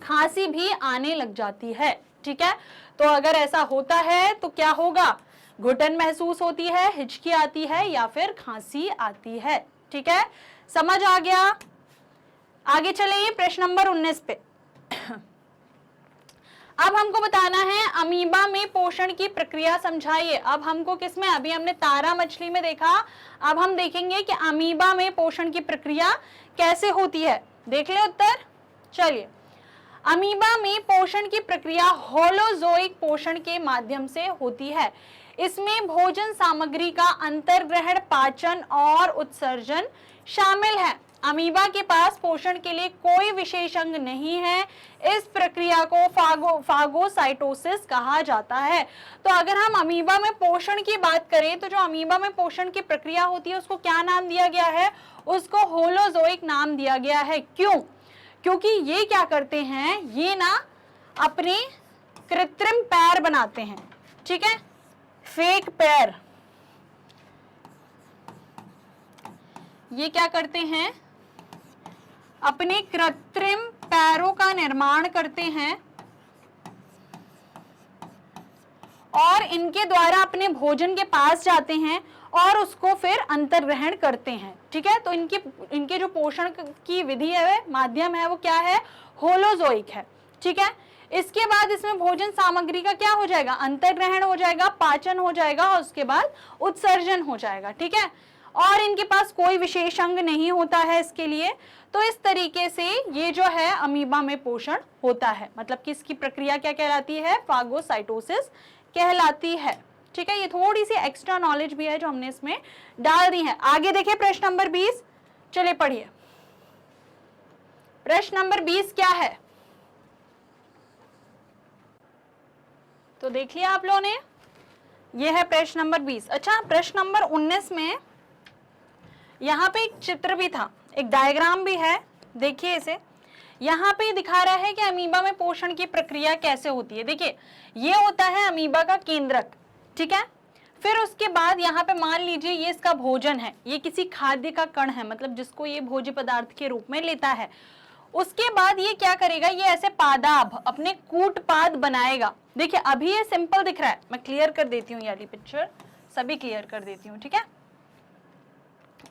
खांसी भी आने लग जाती है। ठीक है, तो अगर ऐसा होता है तो क्या होगा, घुटन महसूस होती है, हिचकी आती है या फिर खांसी आती है। ठीक है, समझ आ गया। आगे चलिए प्रश्न नंबर 19 पे। अब हमको बताना है अमीबा में पोषण की प्रक्रिया समझाइए। अब हमको किसमें, अभी हमने तारा मछली में देखा, अब हम देखेंगे कि अमीबा में पोषण की प्रक्रिया कैसे होती है। देख ले उत्तर। चलिए, अमीबा में पोषण की प्रक्रिया होलोजोइक पोषण के माध्यम से होती है। इसमें भोजन सामग्री का अंतर्ग्रहण, पाचन और उत्सर्जन शामिल है। अमीबा के पास पोषण के लिए कोई विशेष अंग नहीं है। इस प्रक्रिया को फागोसाइटोसिस कहा जाता है। तो अगर हम अमीबा में पोषण की बात करें तो जो अमीबा में पोषण की प्रक्रिया होती है उसको क्या नाम दिया गया है, उसको होलोजोइक नाम दिया गया है। क्यों? क्योंकि ये क्या करते हैं, ये ना अपने कृत्रिम पैर बनाते हैं। ठीक है, फेक पैर, ये क्या करते हैं, अपने कृत्रिम पैरों का निर्माण करते हैं और इनके द्वारा अपने भोजन के पास जाते हैं और उसको फिर अंतर्ग्रहण करते हैं। ठीक है, तो इनके जो पोषण की विधि है, माध्यम है, वो क्या है, होलोजोइक है। ठीक है, इसके बाद इसमें भोजन सामग्री का क्या हो जाएगा, अंतर्ग्रहण हो जाएगा, पाचन हो जाएगा और उसके बाद उत्सर्जन हो जाएगा। ठीक है, और इनके पास कोई विशेष अंग नहीं होता है इसके लिए। तो इस तरीके से ये जो है अमीबा में पोषण होता है, मतलब कि इसकी प्रक्रिया क्या कहलाती है, फागोसाइटोसिस कहलाती है। ठीक है, ये थोड़ी सी एक्स्ट्रा नॉलेज भी है जो हमने इसमें डाल दी है। आगे देखिए प्रश्न नंबर 20, चलिए पढ़िए। प्रश्न नंबर 20 क्या है, तो देख लिया आप लोगों ने, ये है प्रश्न नंबर 20। अच्छा, प्रश्न नंबर 19 में यहाँ पे एक चित्र भी था, एक डायग्राम भी है, देखिए इसे। यहाँ पे दिखा रहा है कि अमीबा में पोषण की प्रक्रिया कैसे होती है। देखिए, ये होता है अमीबा का केंद्रक। ठीक है, फिर उसके बाद यहाँ पे मान लीजिए ये इसका भोजन है, ये किसी खाद्य का कण है, मतलब जिसको ये भोज्य पदार्थ के रूप में लेता है। उसके बाद ये क्या करेगा, ये ऐसे पादाभ अपने कूटपाद बनाएगा। देखिए अभी ये सिंपल दिख रहा है, मैं क्लियर कर देती हूँ, ये वाली पिक्चर सभी क्लियर कर देती हूँ। ठीक है,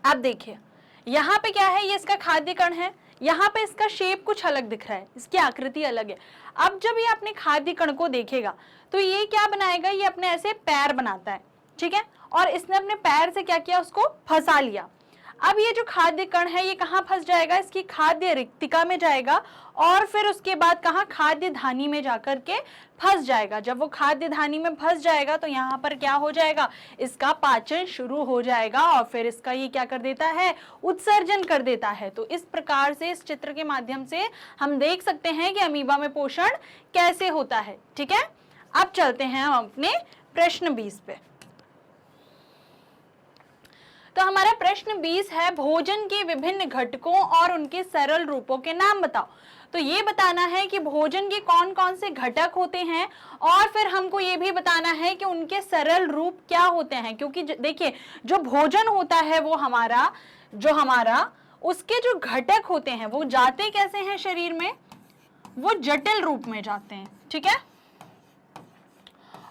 अब देखिए यहाँ पे क्या है, ये इसका खाद्य कण है, यहाँ पे इसका शेप कुछ अलग दिख रहा है, इसकी आकृति अलग है। अब जब ये अपने खाद्य कण को देखेगा तो ये क्या बनाएगा, ये अपने ऐसे पैर बनाता है। ठीक है, और इसने अपने पैर से क्या किया, उसको फंसा लिया। अब ये जो खाद्य कण है ये कहाँ फंस जाएगा, इसकी खाद्य रिक्तिका में जाएगा और फिर उसके बाद कहाँ, खाद्य धानी में जाकर के फंस जाएगा। जब वो खाद्य धानी में फंस जाएगा तो यहाँ पर क्या हो जाएगा, इसका पाचन शुरू हो जाएगा और फिर इसका ये क्या कर देता है, उत्सर्जन कर देता है। तो इस प्रकार से इस चित्र के माध्यम से हम देख सकते हैं कि अमीबा में पोषण कैसे होता है। ठीक है, अब चलते हैं हम अपने प्रश्न 20 पे। तो हमारा प्रश्न 20 है, भोजन के विभिन्न घटकों और उनके सरल रूपों के नाम बताओ। तो ये बताना है कि भोजन के कौन कौन से घटक होते हैं और फिर हमको ये भी बताना है कि उनके सरल रूप क्या होते हैं। क्योंकि देखिए जो भोजन होता है वो हमारा उसके जो घटक होते हैं वो जाते कैसे हैं शरीर में, वो जटिल रूप में जाते हैं। ठीक है,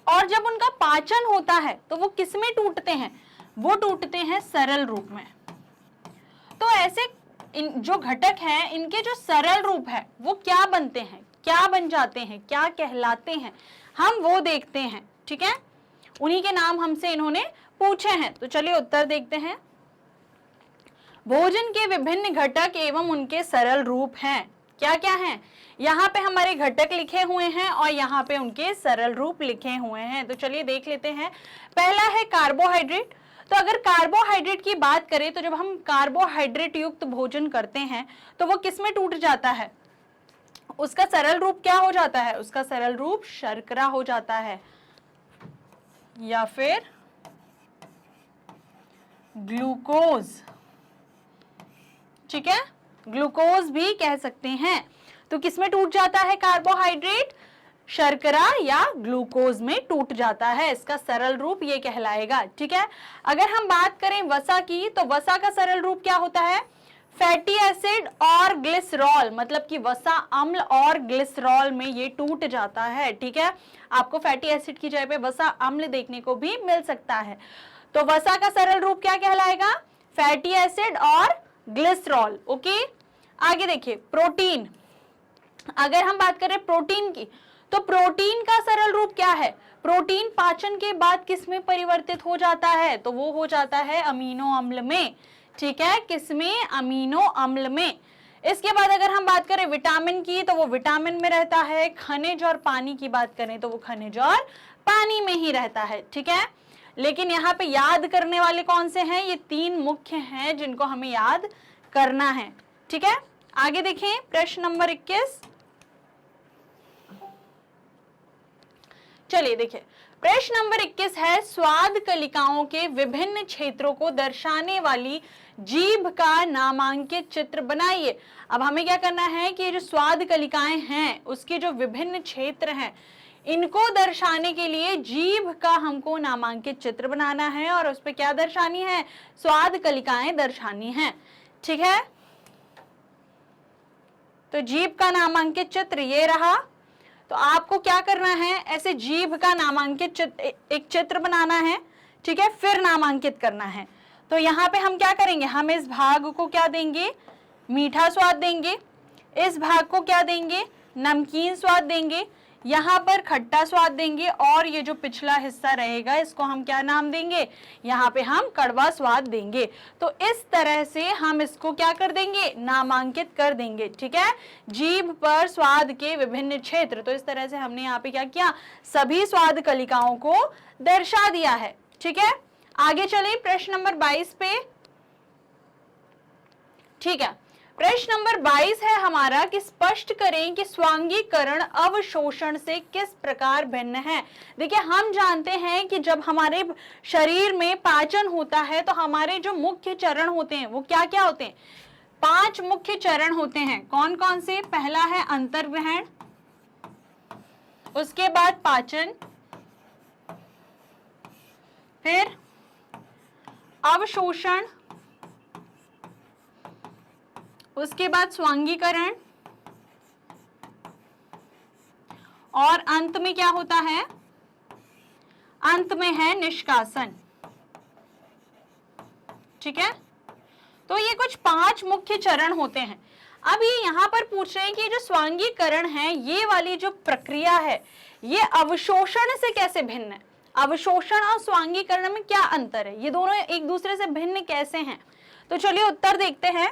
और जब उनका पाचन होता है तो वो किस में टूटते हैं, वो टूटते हैं सरल रूप में। तो ऐसे जो घटक हैं इनके जो सरल रूप है वो क्या बनते हैं, क्या बन जाते हैं, क्या कहलाते हैं, हम वो देखते हैं। ठीक है, उन्हीं के नाम हमसे इन्होंने पूछे हैं। तो चलिए उत्तर देखते हैं। भोजन के विभिन्न घटक एवं उनके सरल रूप हैं, क्या क्या हैं, यहाँ पे हमारे घटक लिखे हुए हैं और यहाँ पे उनके सरल रूप लिखे हुए हैं। तो चलिए देख लेते हैं। पहला है कार्बोहाइड्रेट। तो अगर कार्बोहाइड्रेट की बात करें तो जब हम कार्बोहाइड्रेट युक्त भोजन करते हैं तो वो किस में टूट जाता है, उसका सरल रूप क्या हो जाता है, उसका सरल रूप शर्करा हो जाता है या फिर ग्लूकोज, ठीक है, ग्लूकोज भी कह सकते हैं। तो किसमें टूट जाता है कार्बोहाइड्रेट? शर्करा या ग्लूकोज में टूट जाता है। इसका सरल रूप ये कहलाएगा, ठीक है। अगर हम बात करें वसा की, तो वसा का सरल रूप क्या होता है? फैटी एसिड और ग्लिसरॉल, मतलब कि वसा अम्ल और ग्लिसरॉल में ये टूट जाता है, ठीक है। आपको फैटी एसिड की जगह पे वसा अम्ल देखने को भी मिल सकता है। तो वसा का सरल रूप क्या कहलाएगा? फैटी एसिड और ग्लिसरॉल, ओके। आगे देखिए प्रोटीन। अगर हम बात करें प्रोटीन की, तो प्रोटीन का सरल रूप क्या है? प्रोटीन पाचन के बाद किस में परिवर्तित हो जाता है? तो वो हो जाता है अमीनो अम्ल में, ठीक है। किसमें? अमीनो अम्ल में। इसके बाद अगर हम बात करें विटामिन की, तो वो विटामिन में रहता है। खनिज और पानी की बात करें तो वो खनिज और पानी में ही रहता है, ठीक है। लेकिन यहाँ पे याद करने वाले कौन से हैं? ये 3 मुख्य हैं जिनको हमें याद करना है, ठीक है। आगे देखें प्रश्न नंबर 21। चलिए देखिए, प्रश्न नंबर 21 है, स्वाद कलिकाओं के विभिन्न क्षेत्रों को दर्शाने वाली जीभ का नामांकित चित्र बनाइए। अब हमें क्या करना है कि ये जो स्वाद कलिकाएं हैं उसके जो विभिन्न क्षेत्र हैं इनको दर्शाने के लिए जीभ का हमको नामांकित चित्र बनाना है और उस पर क्या दर्शानी है? स्वाद कलिकाएं दर्शानी है, ठीक है। तो जीभ का नामांकित चित्र ये रहा। तो आपको क्या करना है? ऐसे जीभ का नामांकित चित्र, एक चित्र बनाना है, ठीक है, फिर नामांकित करना है। तो यहाँ पे हम क्या करेंगे? हम इस भाग को क्या देंगे? मीठा स्वाद देंगे। इस भाग को क्या देंगे? नमकीन स्वाद देंगे। यहाँ पर खट्टा स्वाद देंगे और ये जो पिछला हिस्सा रहेगा इसको हम क्या नाम देंगे? यहाँ पे हम कड़वा स्वाद देंगे। तो इस तरह से हम इसको क्या कर देंगे? नामांकित कर देंगे, ठीक है। जीभ पर स्वाद के विभिन्न क्षेत्र, तो इस तरह से हमने यहाँ पे क्या किया? सभी स्वाद कलिकाओं को दर्शा दिया है, ठीक है। आगे चले प्रश्न नंबर 22 पे, ठीक है। प्रश्न नंबर 22 है हमारा कि स्पष्ट करें कि स्वांगीकरण अवशोषण से किस प्रकार भिन्न है। देखिए, हम जानते हैं कि जब हमारे शरीर में पाचन होता है तो हमारे जो मुख्य चरण होते हैं वो क्या क्या होते हैं? 5 मुख्य चरण होते हैं। कौन कौन से? पहला है अंतर्ग्रहण, उसके बाद पाचन, फिर अवशोषण, उसके बाद स्वांगीकरण और अंत में क्या होता है? अंत में है निष्कासन, ठीक है। तो ये कुछ 5 मुख्य चरण होते हैं। अब ये यहाँ पर पूछ रहे हैं कि जो स्वांगीकरण है, ये वाली जो प्रक्रिया है ये अवशोषण से कैसे भिन्न है? अवशोषण और स्वांगीकरण में क्या अंतर है? ये दोनों एक दूसरे से भिन्न कैसे हैं? तो चलिए उत्तर देखते हैं।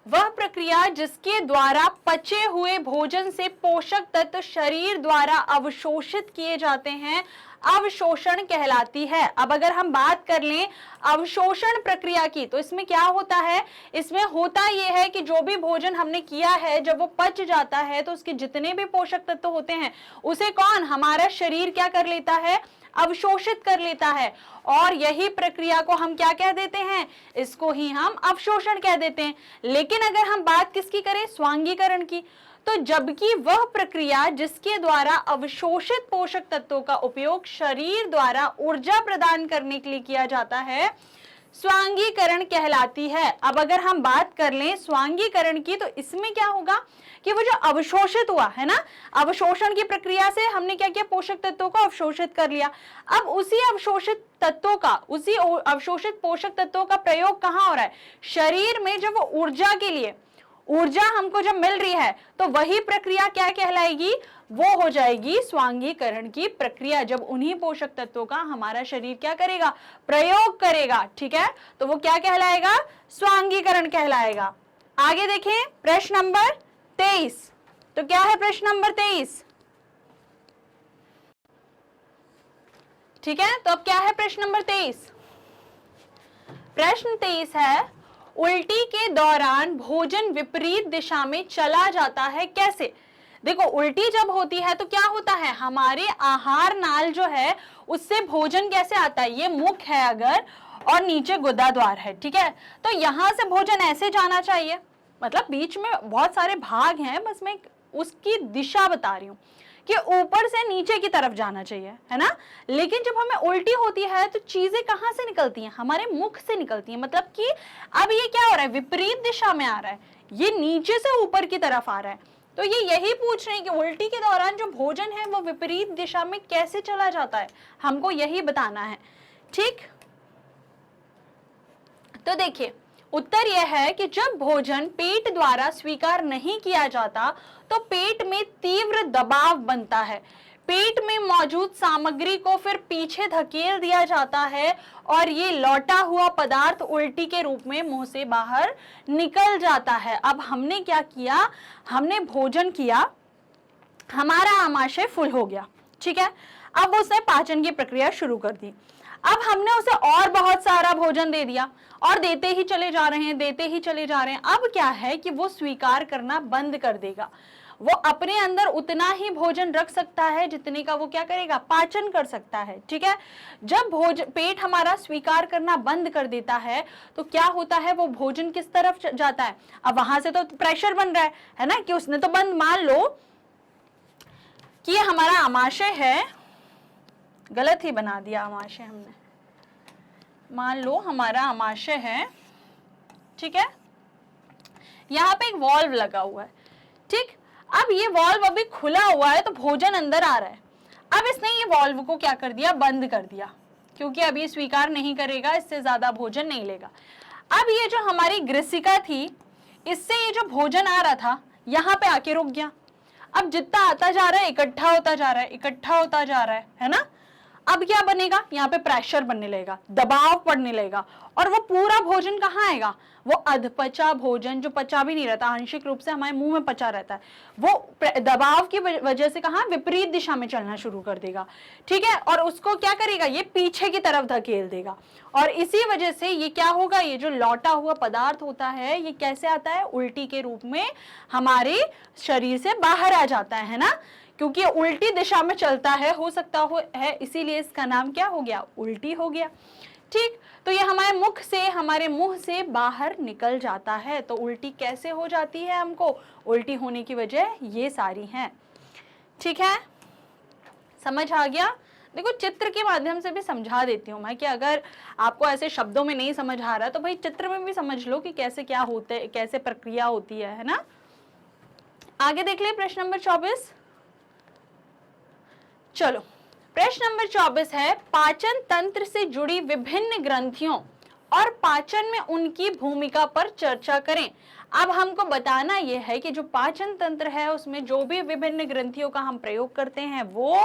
वह प्रक्रिया जिसके द्वारा पचे हुए भोजन से पोषक तत्व शरीर द्वारा अवशोषित किए जाते हैं अवशोषण कहलाती है। अब अगर हम बात कर लें अवशोषण प्रक्रिया की, तो इसमें क्या होता है? इसमें होता यह है कि जो भी भोजन हमने किया है जब वो पच जाता है तो उसके जितने भी पोषक तत्व होते हैं उसे कौन? हमारा शरीर क्या कर लेता है? अवशोषित कर लेता है। और यही प्रक्रिया को हम क्या कह देते हैं? इसको ही हम अवशोषण कह देते हैं। लेकिन अगर हम बात किसकी करें? स्वांगीकरण की, तो जबकि वह प्रक्रिया जिसके द्वारा अवशोषित पोषक तत्वों का उपयोग शरीर द्वारा ऊर्जा प्रदान करने के लिए किया जाता है स्वांगीकरण कहलाती है। अब अगर हम बात कर लें स्वांगीकरण की, तो इसमें क्या होगा कि वो जो अवशोषित हुआ है ना, अवशोषण की प्रक्रिया से हमने क्या किया? पोषक तत्वों को अवशोषित कर लिया। अब उसी अवशोषित तत्वों का, उसी अवशोषित पोषक तत्वों का प्रयोग कहाँ हो रहा है? शरीर में। जब वो ऊर्जा के लिए, ऊर्जा हमको जब मिल रही है तो वही प्रक्रिया क्या कहलाएगी? वो हो जाएगी स्वांगीकरण की प्रक्रिया, जब उन्हीं पोषक तत्वों का हमारा शरीर क्या करेगा? प्रयोग करेगा, ठीक है। तो वो क्या कहलाएगा? स्वांगीकरण कहलाएगा। आगे देखें प्रश्न नंबर 23। तो क्या है प्रश्न नंबर 23? ठीक है, तो अब क्या है प्रश्न नंबर 23? प्रश्न 23 है, उल्टी के दौरान भोजन विपरीत दिशा में चला जाता है, कैसे? देखो उल्टी जब होती है तो क्या होता है, हमारे आहार नाल जो है उससे भोजन कैसे आता है, ये मुख है अगर और नीचे गुदा द्वार है, ठीक है, तो यहां से भोजन ऐसे जाना चाहिए, मतलब बीच में बहुत सारे भाग हैं, बस मैं उसकी दिशा बता रही हूँ कि ऊपर से नीचे की तरफ जाना चाहिए, है ना। लेकिन जब हमें उल्टी होती है तो चीजें कहां से निकलती हैं, हमारे मुख से निकलती हैं, मतलब कि अब ये क्या हो रहा है, विपरीत दिशा में आ रहा है, ये नीचे से ऊपर की तरफ आ रहा है। तो ये यही पूछ रहे हैं कि उल्टी के दौरान जो भोजन है वो विपरीत दिशा में कैसे चला जाता है, हमको यही बताना है, ठीक। तो देखिए उत्तर यह है कि जब भोजन पेट द्वारा स्वीकार नहीं किया जाता तो पेट में तीव्र दबाव बनता है, पेट में मौजूद सामग्री को फिर पीछे धकेल दिया जाता है और ये लौटा हुआ पदार्थ उल्टी के रूप में मुंह से बाहर निकल जाता है। अब हमने क्या किया, हमने भोजन किया, हमारा आमाशय फुल हो गया, ठीक है, अब उसने पाचन की प्रक्रिया शुरू कर दी। अब हमने उसे और बहुत सारा भोजन दे दिया और देते ही चले जा रहे हैं, देते ही चले जा रहे हैं। अब क्या है कि वो स्वीकार करना बंद कर देगा, वो अपने अंदर उतना ही भोजन रख सकता है जितने का वो क्या करेगा, पाचन कर सकता है, ठीक है। जब पेट हमारा स्वीकार करना बंद कर देता है तो क्या होता है, वो भोजन किस तरफ जाता है, अब वहां से तो प्रेशर बन रहा है ना, कि उसने तो बंद, मान लो कि हमारा आमाशय है, गलत ही बना दिया आमाशय हमने, मान लो हमारा आमाशय है, ठीक है, यहाँ पे एक वॉल्व लगा हुआ है, ठीक। अब ये वॉल्व अभी खुला हुआ है तो भोजन अंदर आ रहा है, अब इसने ये वॉल्व को क्या कर दिया, बंद कर दिया, क्योंकि अब ये स्वीकार नहीं करेगा, इससे ज्यादा भोजन नहीं लेगा। अब ये जो हमारी ग्रसिका थी, इससे ये जो भोजन आ रहा था यहाँ पे आके रुक गया, अब जितना आता जा रहा है इकट्ठा होता जा रहा है, इकट्ठा होता जा रहा है ना। अब क्या बनेगा, यहाँ पे प्रेशर बनने लगेगा, दबाव पड़ने लगेगा, और वो पूरा भोजन कहाँ आएगा, वो अधपचा भोजन जो पचा भी नहीं रहता, आंशिक रूप से हमारे मुंह में पचा रहता है, वो दबाव की वजह से कहाँ, विपरीत दिशा में चलना शुरू कर देगा, ठीक है, और उसको क्या करेगा, ये पीछे की तरफ धकेल देगा, और इसी वजह से ये क्या होगा, ये जो लौटा हुआ पदार्थ होता है ये कैसे आता है, उल्टी के रूप में हमारे शरीर से बाहर आ जाता है ना, क्योंकि उल्टी दिशा में चलता है, हो सकता है इसीलिए इसका नाम क्या हो गया, उल्टी हो गया, ठीक। तो ये हमारे मुख से, हमारे मुंह से बाहर निकल जाता है। तो उल्टी कैसे हो जाती है, हमको उल्टी होने की वजह ये सारी हैं, ठीक है, समझ आ गया। देखो चित्र के माध्यम से भी समझा देती हूँ मैं, कि अगर आपको ऐसे शब्दों में नहीं समझ आ रहा तो भाई चित्र में भी समझ लो कि कैसे क्या होते है, कैसे प्रक्रिया होती है ना। आगे देख ले प्रश्न नंबर 24। चलो प्रश्न नंबर 24 है, पाचन तंत्र से जुड़ी विभिन्न ग्रंथियों और पाचन में उनकी भूमिका पर चर्चा करें। अब हमको बताना यह है कि जो पाचन तंत्र है उसमें जो भी विभिन्न ग्रंथियों का हम प्रयोग करते हैं वो,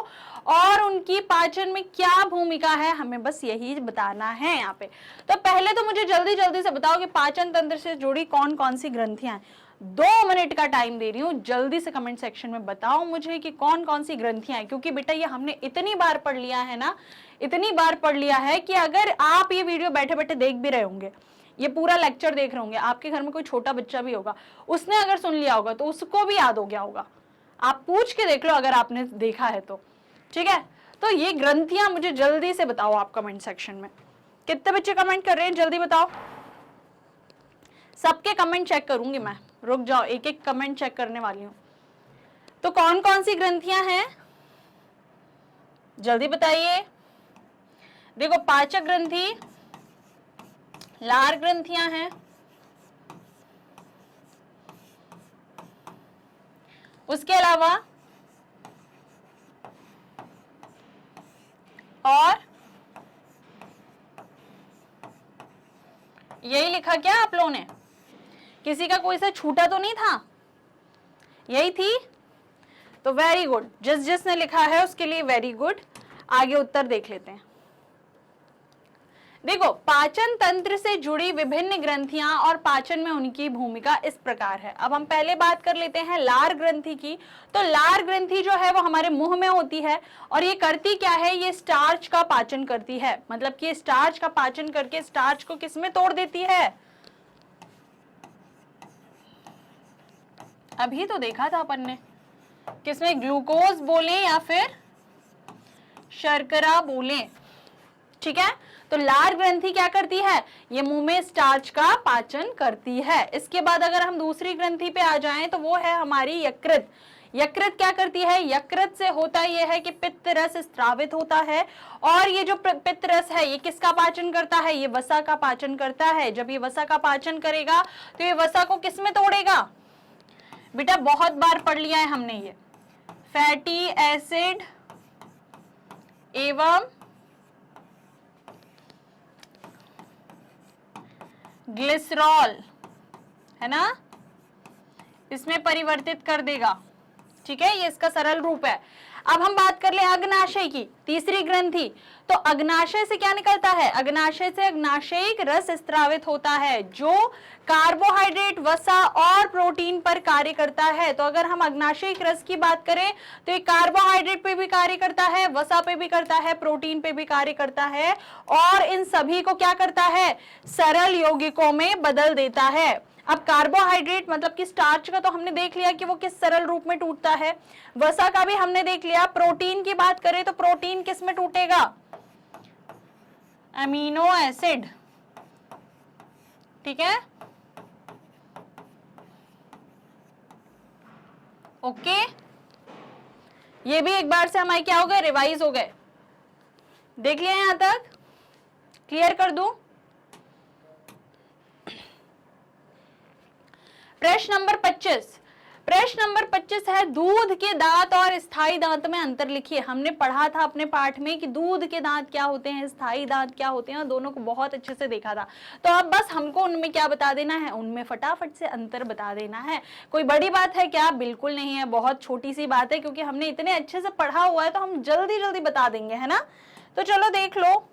और उनकी पाचन में क्या भूमिका है, हमें बस यही बताना है यहाँ पे। तो पहले तो मुझे जल्दी जल्दी से बताओ कि पाचन तंत्र से जुड़ी कौन कौन सी ग्रंथियां हैं। 2 मिनट का टाइम दे रही हूँ, जल्दी से कमेंट सेक्शन में बताओ मुझे कि कौन कौन सी ग्रंथियां हैं, क्योंकि बेटा ये हमने इतनी बार पढ़ लिया है ना, इतनी बार पढ़ लिया है कि अगर आप ये वीडियो बैठे बैठे देख भी रहे होंगे, ये पूरा लेक्चर देख रहे होंगे, आपके घर में कोई छोटा बच्चा भी होगा, उसने अगर सुन लिया होगा तो उसको भी याद हो गया होगा। आप पूछ के देख लो अगर आपने देखा है तो, ठीक है। तो ये ग्रंथियां मुझे जल्दी से बताओ आप कमेंट सेक्शन में, कितने बच्चे कमेंट कर रहे हैं, जल्दी बताओ। सबके कमेंट चेक करूंगी मैं, रुक जाओ, एक एक कमेंट चेक करने वाली हूं। तो कौन कौन सी ग्रंथियां हैं, जल्दी बताइए। देखो पाचक ग्रंथि, लार ग्रंथियां हैं, उसके अलावा और यही लिखा क्या आप लोगों ने, किसी का कोई सा छूटा तो नहीं था, यही थी, तो वेरी गुड, जिसने लिखा है उसके लिए वेरी गुड। आगे उत्तर देख लेते हैं। देखो पाचन तंत्र से जुड़ी विभिन्न ग्रंथियां और पाचन में उनकी भूमिका इस प्रकार है। अब हम पहले बात कर लेते हैं लार ग्रंथि की। तो लार ग्रंथि जो है वो हमारे मुंह में होती है और ये करती क्या है, ये स्टार्च का पाचन करती है, मतलब कि स्टार्च का पाचन करके स्टार्च को किस में तोड़ देती है, अभी तो देखा था अपन ने, किसमें, ग्लूकोज बोलें या फिर शर्करा बोलें, ठीक है। तो लार ग्रंथि क्या करती है, ये मुंह में स्टार्च का पाचन करती है। इसके बाद अगर हम दूसरी ग्रंथि पे आ जाएं तो वो है हमारी यकृत। यकृत क्या करती है, यकृत से होता यह है कि पित्त रस स्त्रावित होता है, और ये जो पित्त रस है ये किसका पाचन करता है, ये वसा का पाचन करता है। जब ये वसा का पाचन करेगा तो ये वसा को किस में तोड़ेगा, बेटा बहुत बार पढ़ लिया है हमने, ये फैटी एसिड एवं ग्लिसरॉल, है ना, इसमें परिवर्तित कर देगा, ठीक है। ये इसका सरल रूप है। अब हम बात कर ले अग्नाशय की, तीसरी ग्रंथि। तो अग्नाशय से क्या निकलता है, अग्नाशय से अग्नाशयिक रस स्त्रावित होता है जो कार्बोहाइड्रेट, वसा और प्रोटीन पर कार्य करता है। तो अगर हम अग्नाशयिक रस की बात करें तो ये कार्बोहाइड्रेट पे भी कार्य करता है, वसा पे भी करता है, प्रोटीन पे भी कार्य करता है, और इन सभी को क्या करता है, सरल यौगिकों में बदल देता है। अब कार्बोहाइड्रेट मतलब कि स्टार्च का तो हमने देख लिया कि वो किस सरल रूप में टूटता है, वसा का भी हमने देख लिया। प्रोटीन की बात करें तो प्रोटीन किस में टूटेगा, अमीनो एसिड, ठीक है, ओके। ये भी एक बार से हमारे क्या हो गए, रिवाइज हो गए। देख लिया यहां तक, क्लियर कर दूं। प्रश्न नंबर 25, प्रश्न नंबर 25 है दूध के दांत और स्थायी दांत में अंतर लिखिए। हमने पढ़ा था अपने पाठ में कि दूध के दांत क्या होते हैं, स्थायी दांत क्या होते हैं, और दोनों को बहुत अच्छे से देखा था। तो अब बस हमको उनमें क्या बता देना है, उनमें फटाफट से अंतर बता देना है। कोई बड़ी बात है क्या, बिल्कुल नहीं है, बहुत छोटी सी बात है, क्योंकि हमने इतने अच्छे से पढ़ा हुआ है तो हम जल्दी जल्दी बता देंगे, है ना। तो चलो देख लो,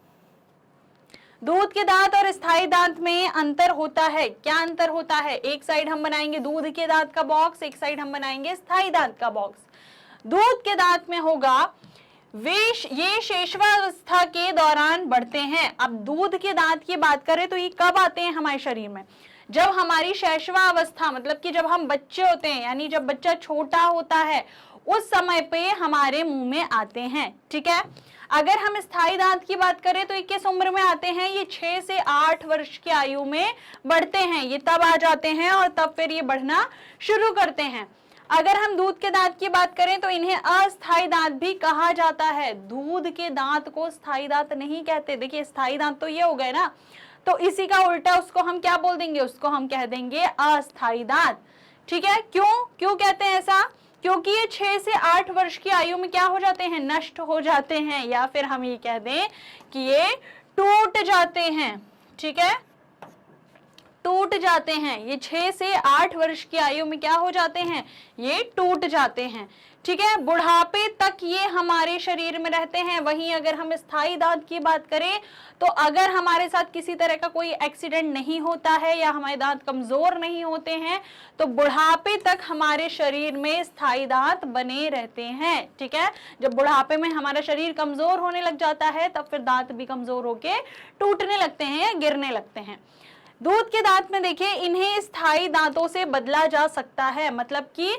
दूध के दांत और स्थायी दांत में अंतर होता है। क्या अंतर होता है, एक साइड हम बनाएंगे दूध के दांत का बॉक्स, एक साइड हम बनाएंगे स्थायी दांत का बॉक्स। दूध के दांत में होगा ये शेषवावस्था के दौरान बढ़ते हैं। अब दूध के दांत की बात करें तो ये कब आते हैं हमारे शरीर में, जब हमारी शैशवावस्था मतलब कि जब हम बच्चे होते हैं, यानी जब बच्चा छोटा होता है उस समय पे हमारे मुंह में आते हैं, ठीक है। अगर हम स्थायी दांत की बात करें तो ये किस उम्र में आते हैं, ये 6 से 8 वर्ष की आयु में बढ़ते हैं, ये तब आ जाते हैं और तब फिर ये बढ़ना शुरू करते हैं। अगर हम दूध के दांत की बात करें तो इन्हें अस्थायी दांत भी कहा जाता है। दूध के दांत को स्थायी दांत नहीं कहते। देखिए स्थायी दांत तो ये हो गए ना, तो इसी का उल्टा उसको हम क्या बोल देंगे, उसको हम कह देंगे अस्थायी दांत, ठीक है। क्यों कहते हैं ऐसा, क्योंकि ये 6 से 8 वर्ष की आयु में क्या हो जाते हैं, नष्ट हो जाते हैं, या फिर हम ये कह दें कि ये टूट जाते हैं, ठीक है, टूट जाते हैं। ये 6 से 8 वर्ष की आयु में क्या हो जाते हैं, ये टूट जाते हैं, ठीक है। बुढ़ापे तक ये हमारे शरीर में रहते हैं। वहीं अगर हम स्थायी दांत की बात करें तो अगर हमारे साथ किसी तरह का कोई एक्सीडेंट नहीं होता है या हमारे दांत कमजोर नहीं होते हैं तो बुढ़ापे तक हमारे शरीर में स्थायी दांत बने रहते हैं, ठीक है। जब बुढ़ापे में हमारा शरीर कमजोर होने लग जाता है तब फिर दांत भी कमजोर होके टूटने लगते हैं या गिरने लगते हैं। दूध के दांत में देखिए इन्हें स्थायी दांतों से बदला जा सकता है। मतलब कि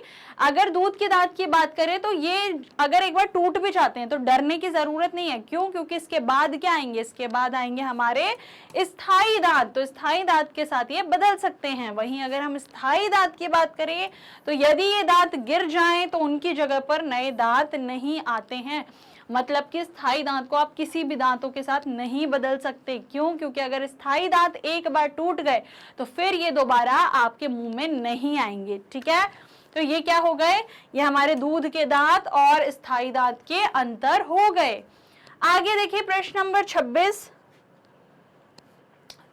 अगर दूध के दांत की बात करें तो ये अगर एक बार टूट भी जाते हैं तो डरने की जरूरत नहीं है। क्यों, क्योंकि इसके बाद क्या आएंगे, इसके बाद आएंगे हमारे स्थायी दांत। तो स्थायी दांत के साथ ये बदल सकते हैं। वहीं अगर हम स्थायी दांत की बात करें तो यदि ये दांत गिर जाएं तो उनकी जगह पर नए दांत नहीं आते हैं। मतलब कि स्थायी दांत को आप किसी भी दांतों के साथ नहीं बदल सकते। क्यों, क्योंकि अगर स्थायी दांत एक बार टूट गए तो फिर ये दोबारा आपके मुंह में नहीं आएंगे, ठीक है। तो ये क्या हो गए, ये हमारे दूध के दांत और स्थायी दांत के अंतर हो गए। आगे देखिए प्रश्न नंबर 26।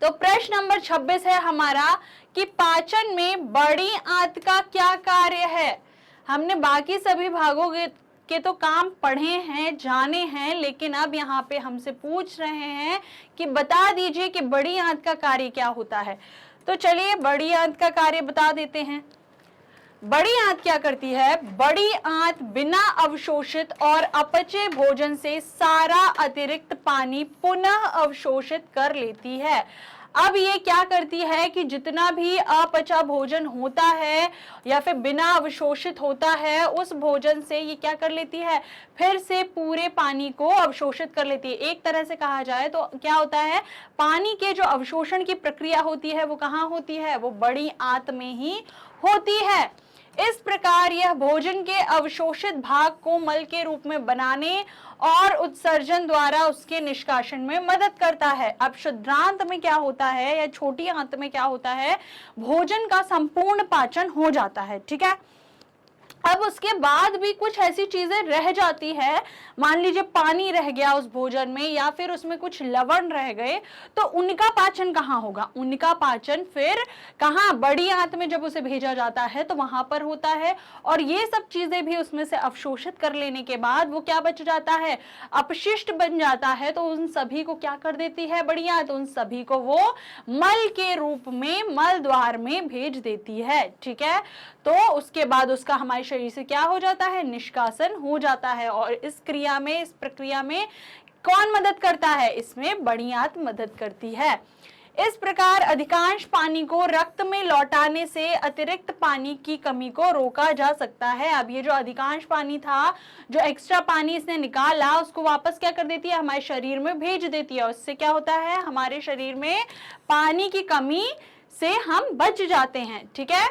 तो प्रश्न नंबर 26 है हमारा कि पाचन में बड़ी आंत का क्या कार्य है। हमने बाकी सभी भागों के तो काम पढ़े हैं, जाने हैं, लेकिन अब यहाँ पे हमसे पूछ रहे हैं कि बता दीजिए कि बड़ी आंत का कार्य क्या होता है। तो चलिए बड़ी आंत का कार्य बता देते हैं। बड़ी आंत क्या करती है, बड़ी आंत बिना अवशोषित और अपचे भोजन से सारा अतिरिक्त पानी पुनः अवशोषित कर लेती है। अब ये क्या करती है कि जितना भी अपचा भोजन होता है या फिर बिना अवशोषित होता है, उस भोजन से ये क्या कर लेती है, फिर से पूरे पानी को अवशोषित कर लेती है। एक तरह से कहा जाए तो क्या होता है, पानी के जो अवशोषण की प्रक्रिया होती है वो कहाँ होती है, वो बड़ी आंत में ही होती है। इस प्रकार यह भोजन के अवशोषित भाग को मल के रूप में बनाने और उत्सर्जन द्वारा उसके निष्कासन में मदद करता है। अब शुद्धांत में क्या होता है या छोटी आंत में क्या होता है, भोजन का संपूर्ण पाचन हो जाता है, ठीक है। अब उसके बाद भी कुछ ऐसी चीजें रह जाती है, मान लीजिए पानी रह गया उस भोजन में या फिर उसमें कुछ लवण रह गए, तो उनका पाचन कहाँ होगा, उनका पाचन फिर कहाँ, बड़ी आंत में जब उसे भेजा जाता है तो वहां पर होता है। और ये सब चीजें भी उसमें से अवशोषित कर लेने के बाद वो क्या बच जाता है, अपशिष्ट बन जाता है। तो उन सभी को क्या कर देती है बड़ी आंत, उन सभी को वो मल के रूप में मल द्वार में भेज देती है, ठीक है। तो उसके बाद उसका हमारे शरीर से क्या हो जाता है, निष्कासन हो जाता है। और इस क्रिया में, इस प्रक्रिया में कौन मदद करता है, इसमें बड़ी आंत मदद करती है। इस प्रकार अधिकांश पानी को रक्त में लौटाने से अतिरिक्त पानी की कमी को रोका जा सकता है। अब ये जो अधिकांश पानी था, जो एक्स्ट्रा पानी इसने निकाला, उसको वापस क्या कर देती है, हमारे शरीर में भेज देती है। उससे क्या होता है, हमारे शरीर में पानी की कमी से हम बच जाते हैं, ठीक है।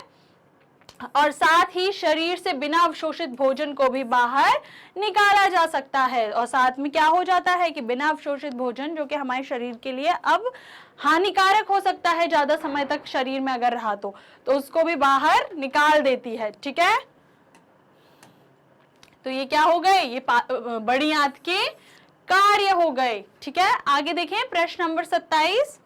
और साथ ही शरीर से बिना अवशोषित भोजन को भी बाहर निकाला जा सकता है। और साथ में क्या हो जाता है कि बिना अवशोषित भोजन, जो कि हमारे शरीर के लिए अब हानिकारक हो सकता है ज्यादा समय तक शरीर में अगर रहा तो उसको भी बाहर निकाल देती है, ठीक है। तो ये क्या हो गए, ये बड़ी आंत के कार्य हो गए, ठीक है। आगे देखें प्रश्न नंबर 27,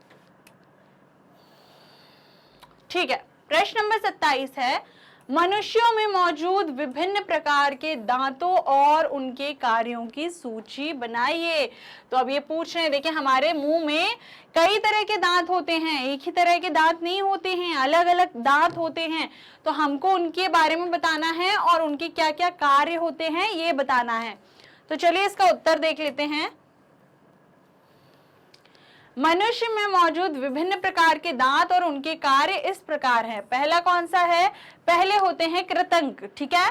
ठीक है। प्रश्न नंबर 27 है, मनुष्यों में मौजूद विभिन्न प्रकार के दांतों और उनके कार्यों की सूची बनाइए। तो अब ये पूछ रहे हैं, देखिए हमारे मुंह में कई तरह के दांत होते हैं, एक ही तरह के दांत नहीं होते हैं, अलग अलग दांत होते हैं। तो हमको उनके बारे में बताना है और उनके क्या क्या कार्य होते हैं ये बताना है। तो चलिए इसका उत्तर देख लेते हैं। मनुष्य में मौजूद विभिन्न प्रकार के दांत और उनके कार्य इस प्रकार है। पहला कौन सा है, पहले होते हैं कृतंक, ठीक है।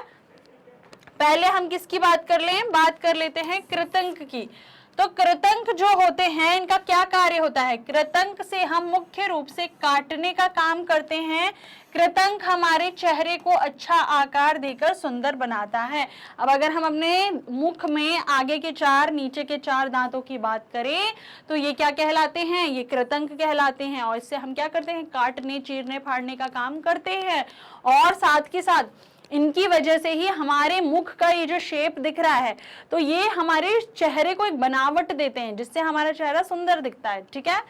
पहले हम किसकी बात कर लें, बात कर लेते हैं कृतंक की। तो कृतंक जो होते हैं, इनका क्या कार्य होता है, कृतंक से हम मुख्य रूप से काटने का काम करते हैं। कृतंक हमारे चेहरे को अच्छा आकार देकर सुंदर बनाता है। अब अगर हम अपने मुख में आगे के 4, नीचे के 4 दांतों की बात करें तो ये क्या कहलाते हैं, ये कृतंक कहलाते हैं। और इससे हम क्या करते हैं, काटने, चीरने, फाड़ने का काम करते हैं। और साथ के साथ इनकी वजह से ही हमारे मुख का ये जो शेप दिख रहा है, तो ये हमारे चेहरे को एक बनावट देते हैं जिससे हमारा चेहरा सुंदर दिखता है, ठीक है।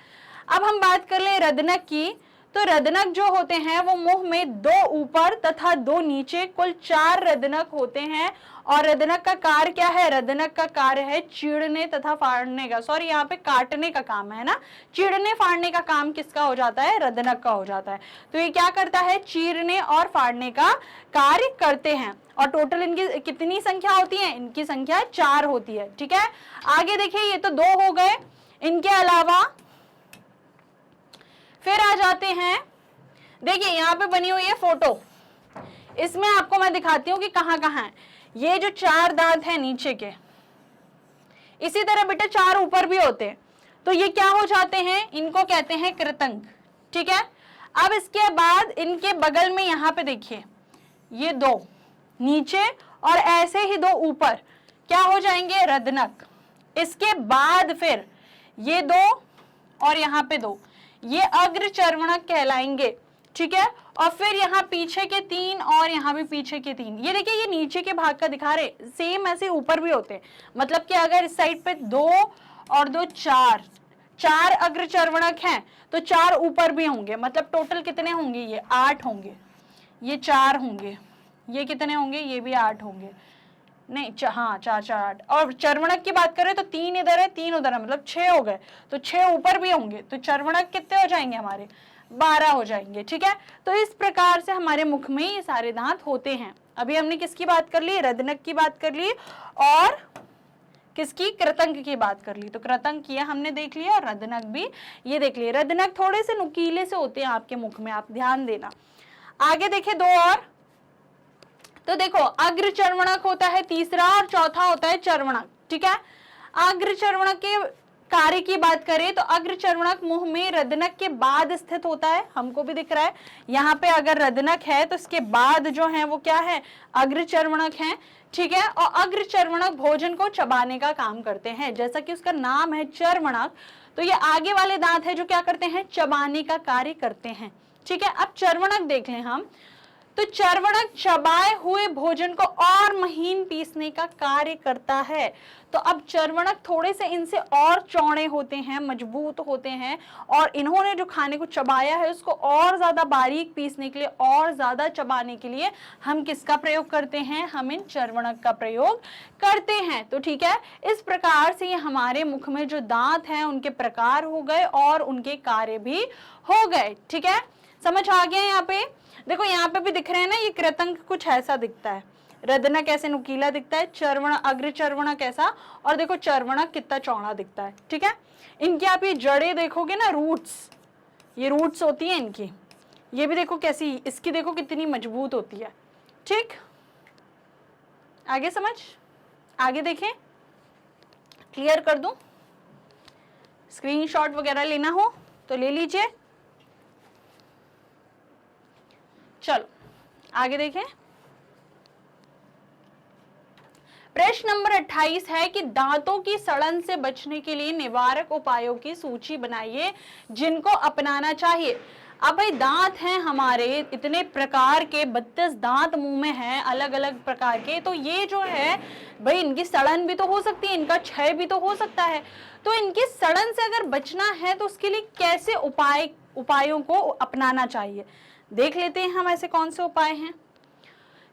अब हम बात कर ले रदनक की। तो रदनक जो होते हैं वो मुंह में 2 ऊपर तथा 2 नीचे, कुल 4 रदनक होते हैं। और रदनक का कार्य क्या है, रदनक का कार्य है चीरने तथा फाड़ने का, सॉरी यहाँ पे काटने का काम है ना, चीरने फाड़ने का काम किसका हो जाता है, रदनक का हो जाता है। तो ये क्या करता है, चीरने और फाड़ने का कार्य करते हैं। और टोटल इनकी कितनी संख्या होती है, इनकी संख्या 4 होती है, ठीक है। आगे देखिए, ये तो 2 हो गए। इनके अलावा फिर आ जाते हैं, देखिए यहाँ पे बनी हुई है फोटो, इसमें आपको मैं दिखाती हूँ कि कहाँ कहाँ है। ये जो 4 दांत हैं नीचे के, इसी तरह बेटा 4 ऊपर भी होते हैं। तो ये क्या हो जाते हैं, इनको कहते हैं कृतंक, ठीक है। अब इसके बाद इनके बगल में यहाँ पे देखिए, ये 2 नीचे और ऐसे ही 2 ऊपर क्या हो जाएंगे, रदनक। इसके बाद फिर ये 2 और यहाँ पे 2, ये अग्रचर्वणक कहलाएंगे, ठीक है। और फिर यहाँ पीछे के 3 और यहाँ भी पीछे के 3, ये देखिए ये नीचे के भाग का दिखा रहे, सेम ऐसे ऊपर भी होते हैं। मतलब कि अगर इस साइड पे 2 और 2 4 अग्रचर्वणक हैं तो 4 ऊपर भी होंगे। मतलब टोटल कितने होंगे, ये 8 होंगे, ये 4 होंगे, ये कितने होंगे, ये भी 8 होंगे, नहीं हाँ 4 4 8। और चर्वणक की बात करें तो 3 इधर है 3 उधर है, मतलब 6 हो गए। तो 6 ऊपर भी होंगे, तो चर्वणक कितने हो जाएंगे हमारे, 12 हो जाएंगे, ठीक है। तो इस प्रकार से हमारे मुख में ये सारे दांत होते हैं। अभी हमने किसकी बात कर ली, रदनक की बात कर ली और किसकी? कृतंक की बात कर ली। तो कृतंक किया हमने देख लिया, और रदनक भी ये देख लिया। रदनक थोड़े से नुकीले से होते हैं आपके मुख में, आप ध्यान देना। आगे देखे दो और, तो देखो अग्र चर्वणक होता है तीसरा, और चौथा होता है चर्वणक। ठीक है, अग्र चर्वणक के कार्य की बात करें तो अग्र चर्वणक मुंह में रदनक के बाद स्थित होता है, हमको भी दिख रहा है यहाँ पे अगर रदनक है तो इसके बाद जो है वो क्या है? अग्र चर्वणक है। ठीक है, और अग्र चर्वणक भोजन को चबाने का काम करते हैं, जैसा कि उसका नाम है चर्वणक, तो ये आगे वाले दांत है जो क्या करते हैं? चबाने का कार्य करते हैं। ठीक है, अब चर्वणक देख लें हम, तो चर्वणक चबाए हुए भोजन को और महीन पीसने का कार्य करता है। तो अब चर्वणक थोड़े से इनसे और चौड़े होते हैं, मजबूत होते हैं, और इन्होंने जो खाने को चबाया है उसको और ज्यादा बारीक पीसने के लिए, और ज्यादा चबाने के लिए हम किसका प्रयोग करते हैं? हम इन चर्वणक का प्रयोग करते हैं। तो ठीक है, इस प्रकार से ये हमारे मुख में जो दांत हैं उनके प्रकार हो गए और उनके कार्य भी हो गए। ठीक है, समझ आ गया? यहाँ पे देखो, यहाँ पे भी दिख रहे हैं ना, ये कृतंक कुछ ऐसा दिखता है, रदनक कैसे नुकीला दिखता है, चर्वण अग्र चर्वणक कैसा, और देखो चर्वणक कितना चौड़ा दिखता है। ठीक है, इनकी आप ये जड़ें देखोगे ना, रूट्स, ये रूट्स होती है इनकी, ये भी देखो कैसी, इसकी देखो कितनी मजबूत होती है। ठीक, आगे समझ, आगे देखें, क्लियर कर दूं, स्क्रीनशॉट वगैरह लेना हो तो ले लीजिए। चलो आगे देखें, प्रश्न नंबर 28 है कि दांतों की सड़न से बचने के लिए निवारक उपायों की सूची बनाइए जिनको अपनाना चाहिए। अब भाई दांत हैं हमारे इतने प्रकार के, 32 दांत मुंह में हैं अलग अलग प्रकार के, तो ये जो है भाई इनकी सड़न भी तो हो सकती है, इनका क्षय भी तो हो सकता है। तो इनकी सड़न से अगर बचना है तो उसके लिए कैसे उपायों को अपनाना चाहिए, देख लेते हैं हम ऐसे कौन से उपाय हैं।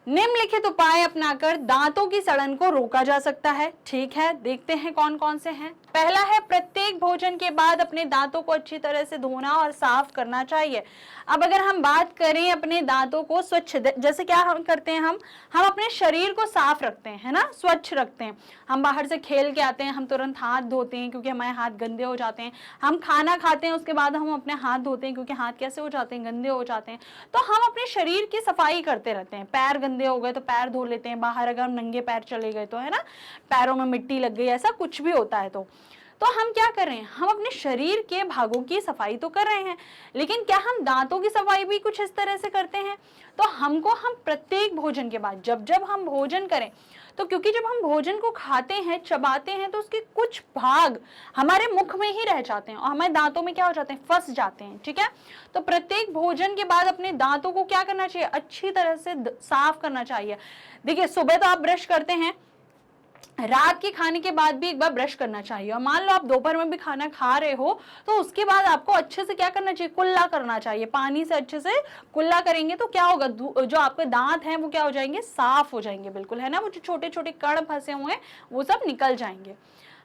निम्नलिखित उपाय अपनाकर दांतों की सड़न को रोका जा सकता है। ठीक है, देखते हैं कौन कौन से हैं। पहला है, प्रत्येक भोजन के बाद अपने दांतों को अच्छी तरह से धोना और साफ करना चाहिए। अब अगर हम बात करें अपने दांतों को स्वच्छ, जैसे क्या हम करते हैं, हम अपने शरीर को साफ रखते हैं, है ना, स्वच्छ रखते हैं। हम बाहर से खेल के आते हैं, हम तुरंत हाथ धोते हैं क्योंकि हमारे हाथ गंदे हो जाते हैं। हम खाना खाते हैं उसके बाद हम अपने हाथ धोते हैं क्योंकि हाथ कैसे हो जाते हैं? गंदे हो जाते हैं। तो हम अपने शरीर की सफाई करते रहते हैं। पैर गंदे हो गए तो पैर धो लेते हैं, बाहर अगर हम नंगे पैर चले गए तो, है ना, पैरों में मिट्टी लग गई, ऐसा कुछ भी होता है तो हम क्या कर रहे हैं? हम अपने शरीर के भागों की सफाई तो कर रहे हैं, लेकिन क्या हम दांतों की सफाई भी कुछ इस तरह से करते हैं? तो हम प्रत्येक भोजन के बाद जब हम भोजन करें, तो क्योंकि जब हम भोजन को खाते हैं, चबाते हैं, तो उसके कुछ भाग हमारे मुख में ही रह जाते हैं और हमारे दांतों में क्या हो जाते हैं? फंस जाते हैं। ठीक है, तो प्रत्येक भोजन के बाद अपने दांतों को क्या करना चाहिए? अच्छी तरह से साफ करना चाहिए। देखिए, सुबह तो आप ब्रश करते हैं, रात के खाने के बाद भी एक बार ब्रश करना चाहिए, और मान लो आप दोपहर में भी खाना खा रहे हो तो उसके बाद आपको अच्छे से क्या करना चाहिए? कुल्ला करना चाहिए, पानी से अच्छे से कुल्ला करेंगे तो क्या होगा? जो आपके दांत हैं वो क्या हो जाएंगे? साफ हो जाएंगे, बिल्कुल, है ना, वो जो छोटे छोटे कण फंसे हुए हैं वो सब निकल जाएंगे।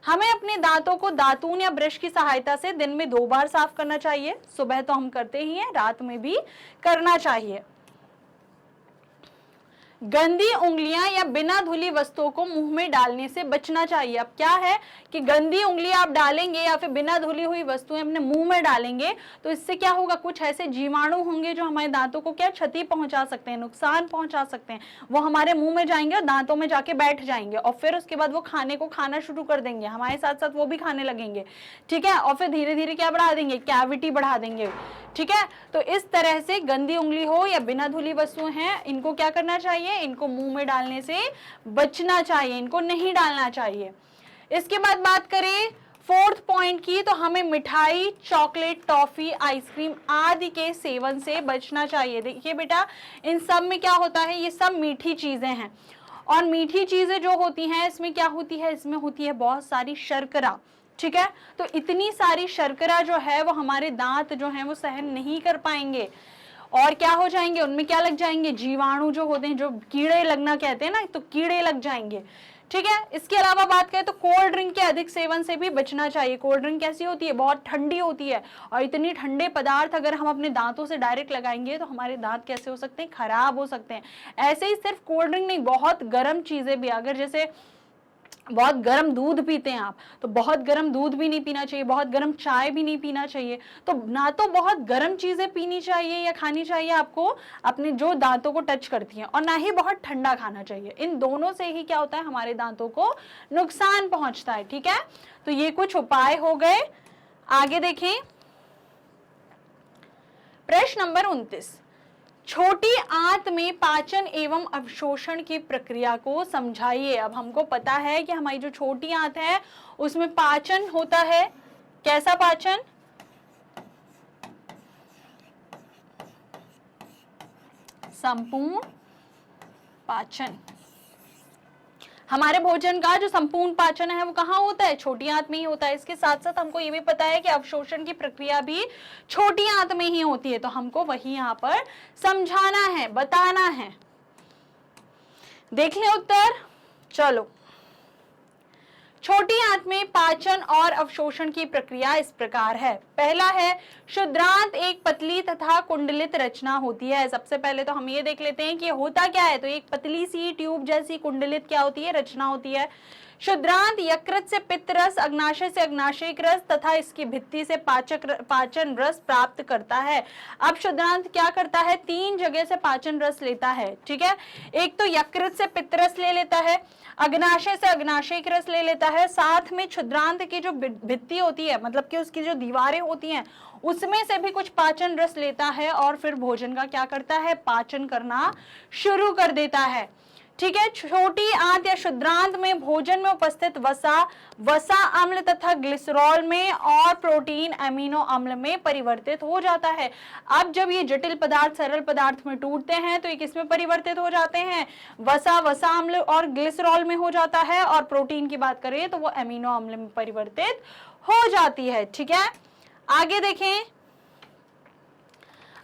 हमें अपने दांतों को दातून या ब्रश की सहायता से दिन में 2 बार साफ करना चाहिए। सुबह तो हम करते ही हैं, रात में भी करना चाहिए। गंदी उंगलियां या बिना धुली वस्तुओं को मुंह में डालने से बचना चाहिए। अब क्या है कि गंदी उंगलियां आप डालेंगे या फिर बिना धुली हुई वस्तुएं अपने मुंह में डालेंगे तो इससे क्या होगा? कुछ ऐसे जीवाणु होंगे जो हमारे दांतों को क्या क्षति पहुंचा सकते हैं, नुकसान पहुंचा सकते हैं। वो हमारे मुंह में जाएंगे और दांतों में जाके बैठ जाएंगे, और फिर उसके बाद वो खाने को खाना शुरू कर देंगे, हमारे साथ साथ वो भी खाने लगेंगे। ठीक है, और फिर धीरे धीरे क्या बढ़ा देंगे? कैविटी बढ़ा देंगे। ठीक है, तो इस तरह से गंदी उंगली हो या बिना धुली वस्तुएं हैं, इनको क्या करना चाहिए? इनको मुंह में डालने से बचना चाहिए, इनको नहीं डालना चाहिए। इसके बाद बात करें 4th पॉइंट की, तो हमें मिठाई, चॉकलेट, टॉफी, आइसक्रीम आदि के सेवन से बचना चाहिए। देखिए बेटा, इन सब में क्या होता है? ये सब मीठी चीजें हैं, और मीठी चीजें जो होती हैं इसमें क्या होती है? इसमें होती है बहुत सारी शर्करा। ठीक है, तो इतनी सारी शर्करा जो है वो हमारे दांत जो है वो सहन नहीं कर पाएंगे, और क्या हो जाएंगे? उनमें क्या लग जाएंगे? जीवाणु जो होते हैं, जो कीड़े लगना कहते हैं ना, तो कीड़े लग जाएंगे। ठीक है, इसके अलावा बात करें तो कोल्ड ड्रिंक के अधिक सेवन से भी बचना चाहिए। कोल्ड ड्रिंक कैसी होती है? बहुत ठंडी होती है, और इतनी ठंडे पदार्थ अगर हम अपने दांतों से डायरेक्ट लगाएंगे तो हमारे दांत कैसे हो सकते हैं? खराब हो सकते हैं। ऐसे ही सिर्फ कोल्ड ड्रिंक नहीं, बहुत गर्म चीजें भी, अगर जैसे बहुत गर्म दूध पीते हैं आप, तो बहुत गर्म दूध भी नहीं पीना चाहिए, बहुत गर्म चाय भी नहीं पीना चाहिए। तो ना तो बहुत गर्म चीजें पीनी चाहिए या खानी चाहिए आपको अपने जो दांतों को टच करती हैं, और ना ही बहुत ठंडा खाना चाहिए। इन दोनों से ही क्या होता है, हमारे दांतों को नुकसान पहुंचता है। ठीक है, तो ये कुछ उपाय हो गए। आगे देखें, प्रश्न नंबर 29, छोटी आंत में पाचन एवं अवशोषण की प्रक्रिया को समझाइए। अब हमको पता है कि हमारी जो छोटी आंत है उसमें पाचन होता है। कैसा पाचन? संपूर्ण पाचन। हमारे भोजन का जो संपूर्ण पाचन है वो कहाँ होता है? छोटी आंत में ही होता है। इसके साथ साथ हमको ये भी पता है कि अवशोषण की प्रक्रिया भी छोटी आंत में ही होती है, तो हमको वही यहाँ पर समझाना है, बताना है। देख लें उत्तर। चलो, छोटी आंत में पाचन और अवशोषण की प्रक्रिया इस प्रकार है। पहला है, क्षुद्रांत एक पतली तथा कुंडलित रचना होती है। सबसे पहले तो हम ये देख लेते हैं कि होता क्या है। तो एक पतली सी ट्यूब जैसी कुंडलित क्या होती है? रचना होती है। क्षुद्रांत यकृत से पित्त रस, अग्नाशय से अग्नाशयिक रस तथा इसकी भित्ति से पाचन रस प्राप्त करता है। अब क्षुद्रांत क्या करता है? 3 जगह से पाचन रस लेता है। ठीक है, एक तो यकृत से पित्त रस ले लेता है, अग्नाशय से अग्नाशयिक रस ले लेता है, साथ में क्षुद्रांत की जो भित्ति होती है, मतलब कि उसकी जो दीवारें होती हैं, उसमें से भी कुछ पाचन रस लेता है, और फिर भोजन का क्या करता है? पाचन करना शुरू कर देता है। ठीक है, छोटी आंत या क्षुद्रांत में भोजन में उपस्थित वसा अम्ल तथा ग्लिसरॉल में और प्रोटीन अमीनो अम्ल में परिवर्तित हो जाता है। अब जब ये जटिल पदार्थ सरल पदार्थ में टूटते हैं तो ये किसमें परिवर्तित हो जाते हैं? वसा अम्ल और ग्लिसरॉल में हो जाता है, और प्रोटीन की बात करें तो वो अमीनो अम्ल में परिवर्तित हो जाती है। ठीक है, आगे देखें।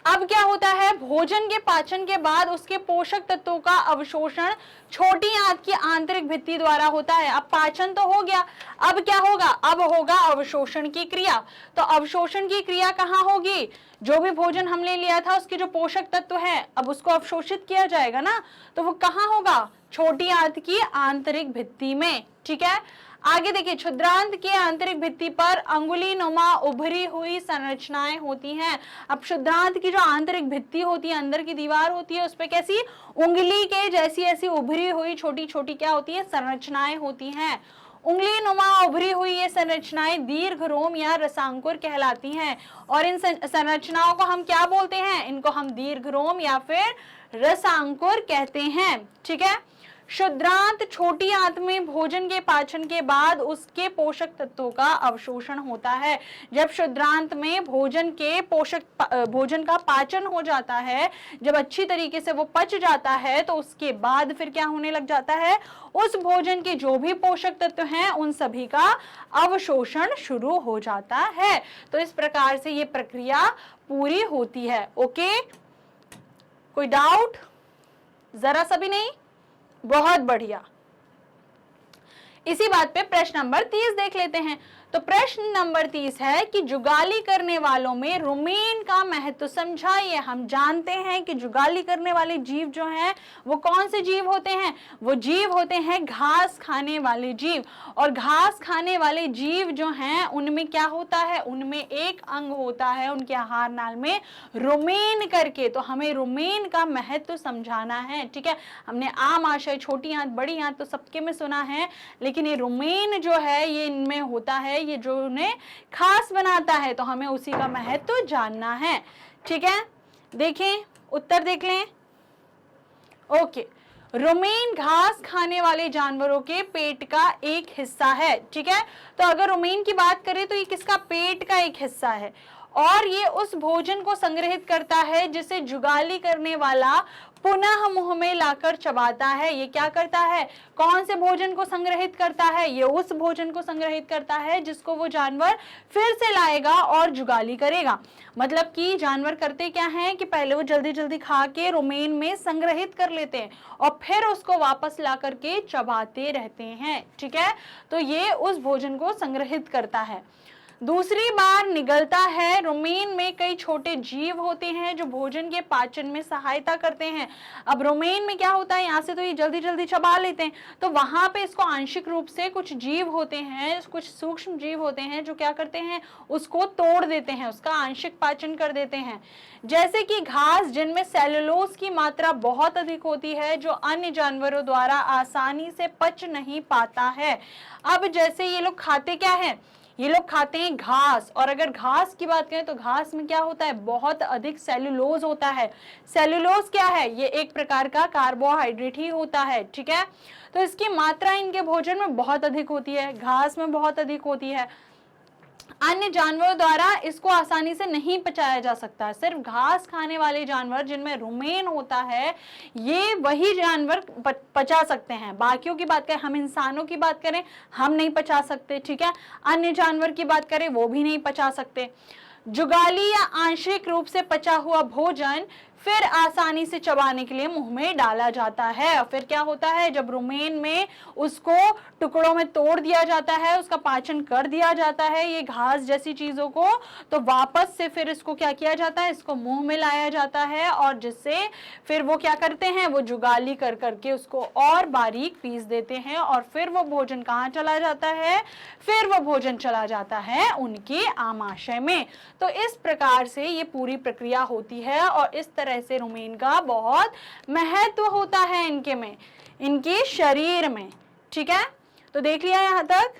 अब क्या होता है? भोजन के पाचन के बाद उसके पोषक तत्वों का अवशोषण छोटी आंत की आंतरिक भित्ति द्वारा होता है। अब पाचन तो हो गया, अब क्या होगा? अब होगा अवशोषण की क्रिया। तो अवशोषण की क्रिया कहाँ होगी? जो भी भोजन हमने लिया था उसके जो पोषक तत्व है, अब उसको अवशोषित किया जाएगा ना, तो वो कहाँ होगा? छोटी आंत की आंतरिक भित्ति में। ठीक है, आगे देखिए, क्षुद्रांत की आंतरिक भित्ति पर अंगुली नुमा उभरी हुई संरचनाएं होती हैं। अब क्षुद्रांत की जो आंतरिक भित्ति होती है, अंदर की दीवार होती है, उस पे कैसी उंगली के जैसी ऐसी उभरी हुई छोटी छोटी क्या होती है? संरचनाएं होती हैं। उंगली नुमा उभरी हुई ये संरचनाएं दीर्घरोम या रसांकुर कहलाती हैं, और इन संरचनाओं को हम क्या बोलते हैं? इनको हम दीर्घरोम या फिर रसांकुर कहते हैं। ठीक है, क्षुद्रांत छोटी आंत में भोजन के पाचन के बाद उसके पोषक तत्वों का अवशोषण होता है। जब क्षुद्रांत में भोजन का पाचन हो जाता है, जब अच्छी तरीके से वो पच जाता है, तो उसके बाद फिर क्या होने लग जाता है? उस भोजन के जो भी पोषक तत्व हैं उन सभी का अवशोषण शुरू हो जाता है। तो इस प्रकार से ये प्रक्रिया पूरी होती है। ओके, कोई डाउट? जरा सा भी नहीं? बहुत बढ़िया। इसी बात पे प्रश्न नंबर 30 देख लेते हैं। तो प्रश्न नंबर 30 है कि जुगाली करने वालों में रुमेन का महत्व समझाइए। हम जानते हैं कि जुगाली करने वाले जीव जो हैं वो कौन से जीव होते हैं? वो जीव होते हैं घास खाने वाले जीव, और घास खाने वाले जीव जो हैं उनमें क्या होता है? उनमें एक अंग होता है उनके आहार नाल में, रुमेन करके। तो हमें रुमेन का महत्व समझाना है। ठीक है, हमने आम आशय, छोटी आंत, बड़ी आंत तो सबके में सुना है, लेकिन ये रुमेन जो है ये इनमें होता है, ये जो उन्हें खास बनाता है, तो हमें उसी का महत्व जानना है। ठीक है, देखें उत्तर देख लें। ओके, रुमेन घास खाने वाले जानवरों के पेट का एक हिस्सा है। ठीक है, तो अगर रुमेन की बात करें तो ये किसका? पेट का एक हिस्सा है, और ये उस भोजन को संग्रहित करता है जिसे जुगाली करने वाला पुनः मुंह में लाकर चबाता है। ये क्या करता है? कौन से भोजन को संग्रहित करता है? ये उस भोजन को संग्रहित करता है जिसको वो जानवर फिर से लाएगा और जुगाली करेगा। मतलब कि जानवर करते क्या हैं कि पहले वो जल्दी जल्दी खा के रुमेन में संग्रहित कर लेते हैं और फिर उसको वापस ला करके चबाते रहते हैं। ठीक है, तो ये उस भोजन को संग्रहित करता है। दूसरी बार निगलता है। रुमेन में कई छोटे जीव होते हैं जो भोजन के पाचन में सहायता करते हैं। अब रुमेन में क्या होता है, यहाँ से तो ये जल्दी जल्दी चबा लेते हैं, तो वहां पे इसको आंशिक रूप से कुछ जीव होते हैं, कुछ सूक्ष्म जीव होते हैं जो क्या करते हैं, उसको तोड़ देते हैं, उसका आंशिक पाचन कर देते हैं। जैसे कि घास, जिनमें सेलुलोज की मात्रा बहुत अधिक होती है जो अन्य जानवरों द्वारा आसानी से पच नहीं पाता है। अब जैसे ये लोग खाते क्या है, ये लोग खाते हैं घास, और अगर घास की बात करें तो घास में क्या होता है, बहुत अधिक सेलुलोज होता है। सेलुलोज क्या है, ये एक प्रकार का कार्बोहाइड्रेट ही होता है, ठीक है। तो इसकी मात्रा इनके भोजन में बहुत अधिक होती है, घास में बहुत अधिक होती है। अन्य जानवरों द्वारा इसको आसानी से नहीं पचाया जा सकता। सिर्फ घास खाने वाले जानवर जिनमें रुमेन होता है, ये वही जानवर पचा सकते हैं। बाकियों की बात करें, हम इंसानों की बात करें, हम नहीं पचा सकते, ठीक है। अन्य जानवर की बात करें, वो भी नहीं पचा सकते। जुगाली या आंशिक रूप से पचा हुआ भोजन फिर आसानी से चबाने के लिए मुंह में डाला जाता है। और फिर क्या होता है, जब रुमेन में उसको टुकड़ों में तोड़ दिया जाता है, उसका पाचन कर दिया जाता है ये घास जैसी चीजों को, तो वापस से फिर इसको क्या किया जाता है, इसको मुंह में लाया जाता है, और जिससे फिर वो क्या करते हैं, वो जुगाली कर करके उसको और बारीक पीस देते हैं, और फिर वो भोजन कहाँ चला जाता है, फिर वो भोजन चला जाता है उनके आमाशय में। तो इस प्रकार से ये पूरी प्रक्रिया होती है, और इस तरह से रुमेन का बहुत महत्व होता है इनके में, इनके शरीर में, ठीक है। तो देख लिया यहां तक।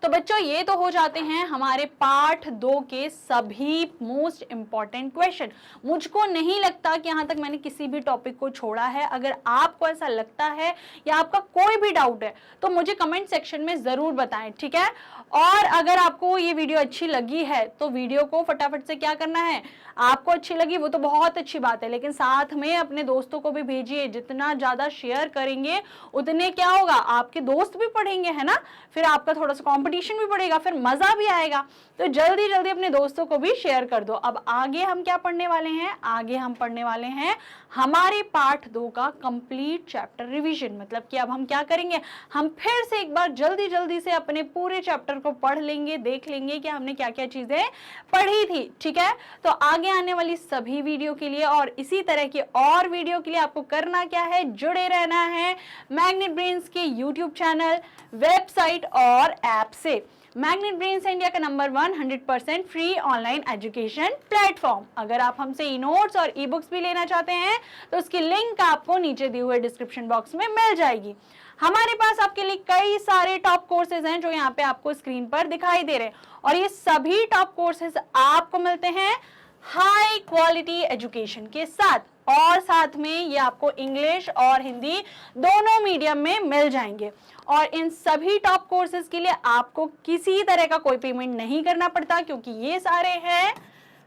तो बच्चों ये तो हो जाते हैं हमारे पार्ट 2 के सभी मोस्ट इंपॉर्टेंट क्वेश्चन। मुझको नहीं लगता कि यहाँ तक मैंने किसी भी टॉपिक को छोड़ा है। अगर आपको ऐसा लगता है या आपका कोई भी डाउट है तो मुझे कमेंट सेक्शन में जरूर बताएं, ठीक है। और अगर आपको ये वीडियो अच्छी लगी है तो वीडियो को फटाफट से क्या करना है, आपको अच्छी लगी वो तो बहुत अच्छी बात है, लेकिन साथ में अपने दोस्तों को भी भेजिए। जितना ज्यादा शेयर करेंगे उतने क्या होगा, आपके दोस्त भी पढ़ेंगे, है ना, फिर आपका थोड़ा सा कंपटीशन भी बढ़ेगा, फिर मजा भी आएगा। तो जल्दी जल्दी अपने दोस्तों को भी शेयर कर दो। अब आगे हम क्या पढ़ने वाले हैं, आगे हम पढ़ने वाले हैं हमारे पार्ट 2 का कंप्लीट चैप्टर रिवीजन। मतलब कि अब हम क्या करेंगे, हम फिर से एक बार जल्दी जल्दी से अपने पूरे चैप्टर को पढ़ लेंगे, देख लेंगे कि हमने क्या क्या चीजें पढ़ी थी, ठीक है। तो आगे आने वाली सभी वीडियो के लिए और इसी तरह के और वीडियो के लिए आपको करना क्या है, जुड़े रहना है मैग्नेट ब्रेन्स के यूट्यूब चैनल, वेबसाइट और ऐप से। मैग्नेट ब्रेन्स इंडिया का number 1 100% free online education platform. अगर आप हमसे ई नोट्स और ई बुक्स भी लेना चाहते हैं तो उसकी लिंक आपको नीचे दिए हुए डिस्क्रिप्शन बॉक्स में मिल जाएगी। हमारे पास आपके लिए कई सारे टॉप कोर्सेज हैं जो यहाँ पे आपको स्क्रीन पर दिखाई दे रहे हैं, और ये सभी टॉप कोर्सेज आपको मिलते हैं हाई क्वालिटी एजुकेशन के साथ, और साथ में ये आपको इंग्लिश और हिंदी दोनों मीडियम में मिल जाएंगे। और इन सभी टॉप कोर्सेज के लिए आपको किसी तरह का कोई पेमेंट नहीं करना पड़ता, क्योंकि ये सारे हैं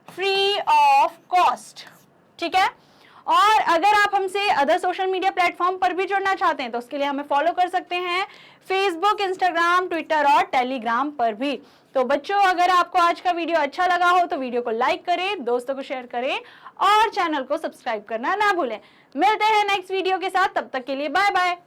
फ्री ऑफ कॉस्ट, ठीक है। और अगर आप हमसे अदर सोशल मीडिया प्लेटफॉर्म पर भी जुड़ना चाहते हैं तो उसके लिए हमें फॉलो कर सकते हैं फेसबुक, इंस्टाग्राम, ट्विटर और टेलीग्राम पर भी। तो बच्चों, अगर आपको आज का वीडियो अच्छा लगा हो तो वीडियो को लाइक करें, दोस्तों को शेयर करें और चैनल को सब्सक्राइब करना ना भूलें। मिलते हैं नेक्स्ट वीडियो के साथ, तब तक के लिए बाय बाय।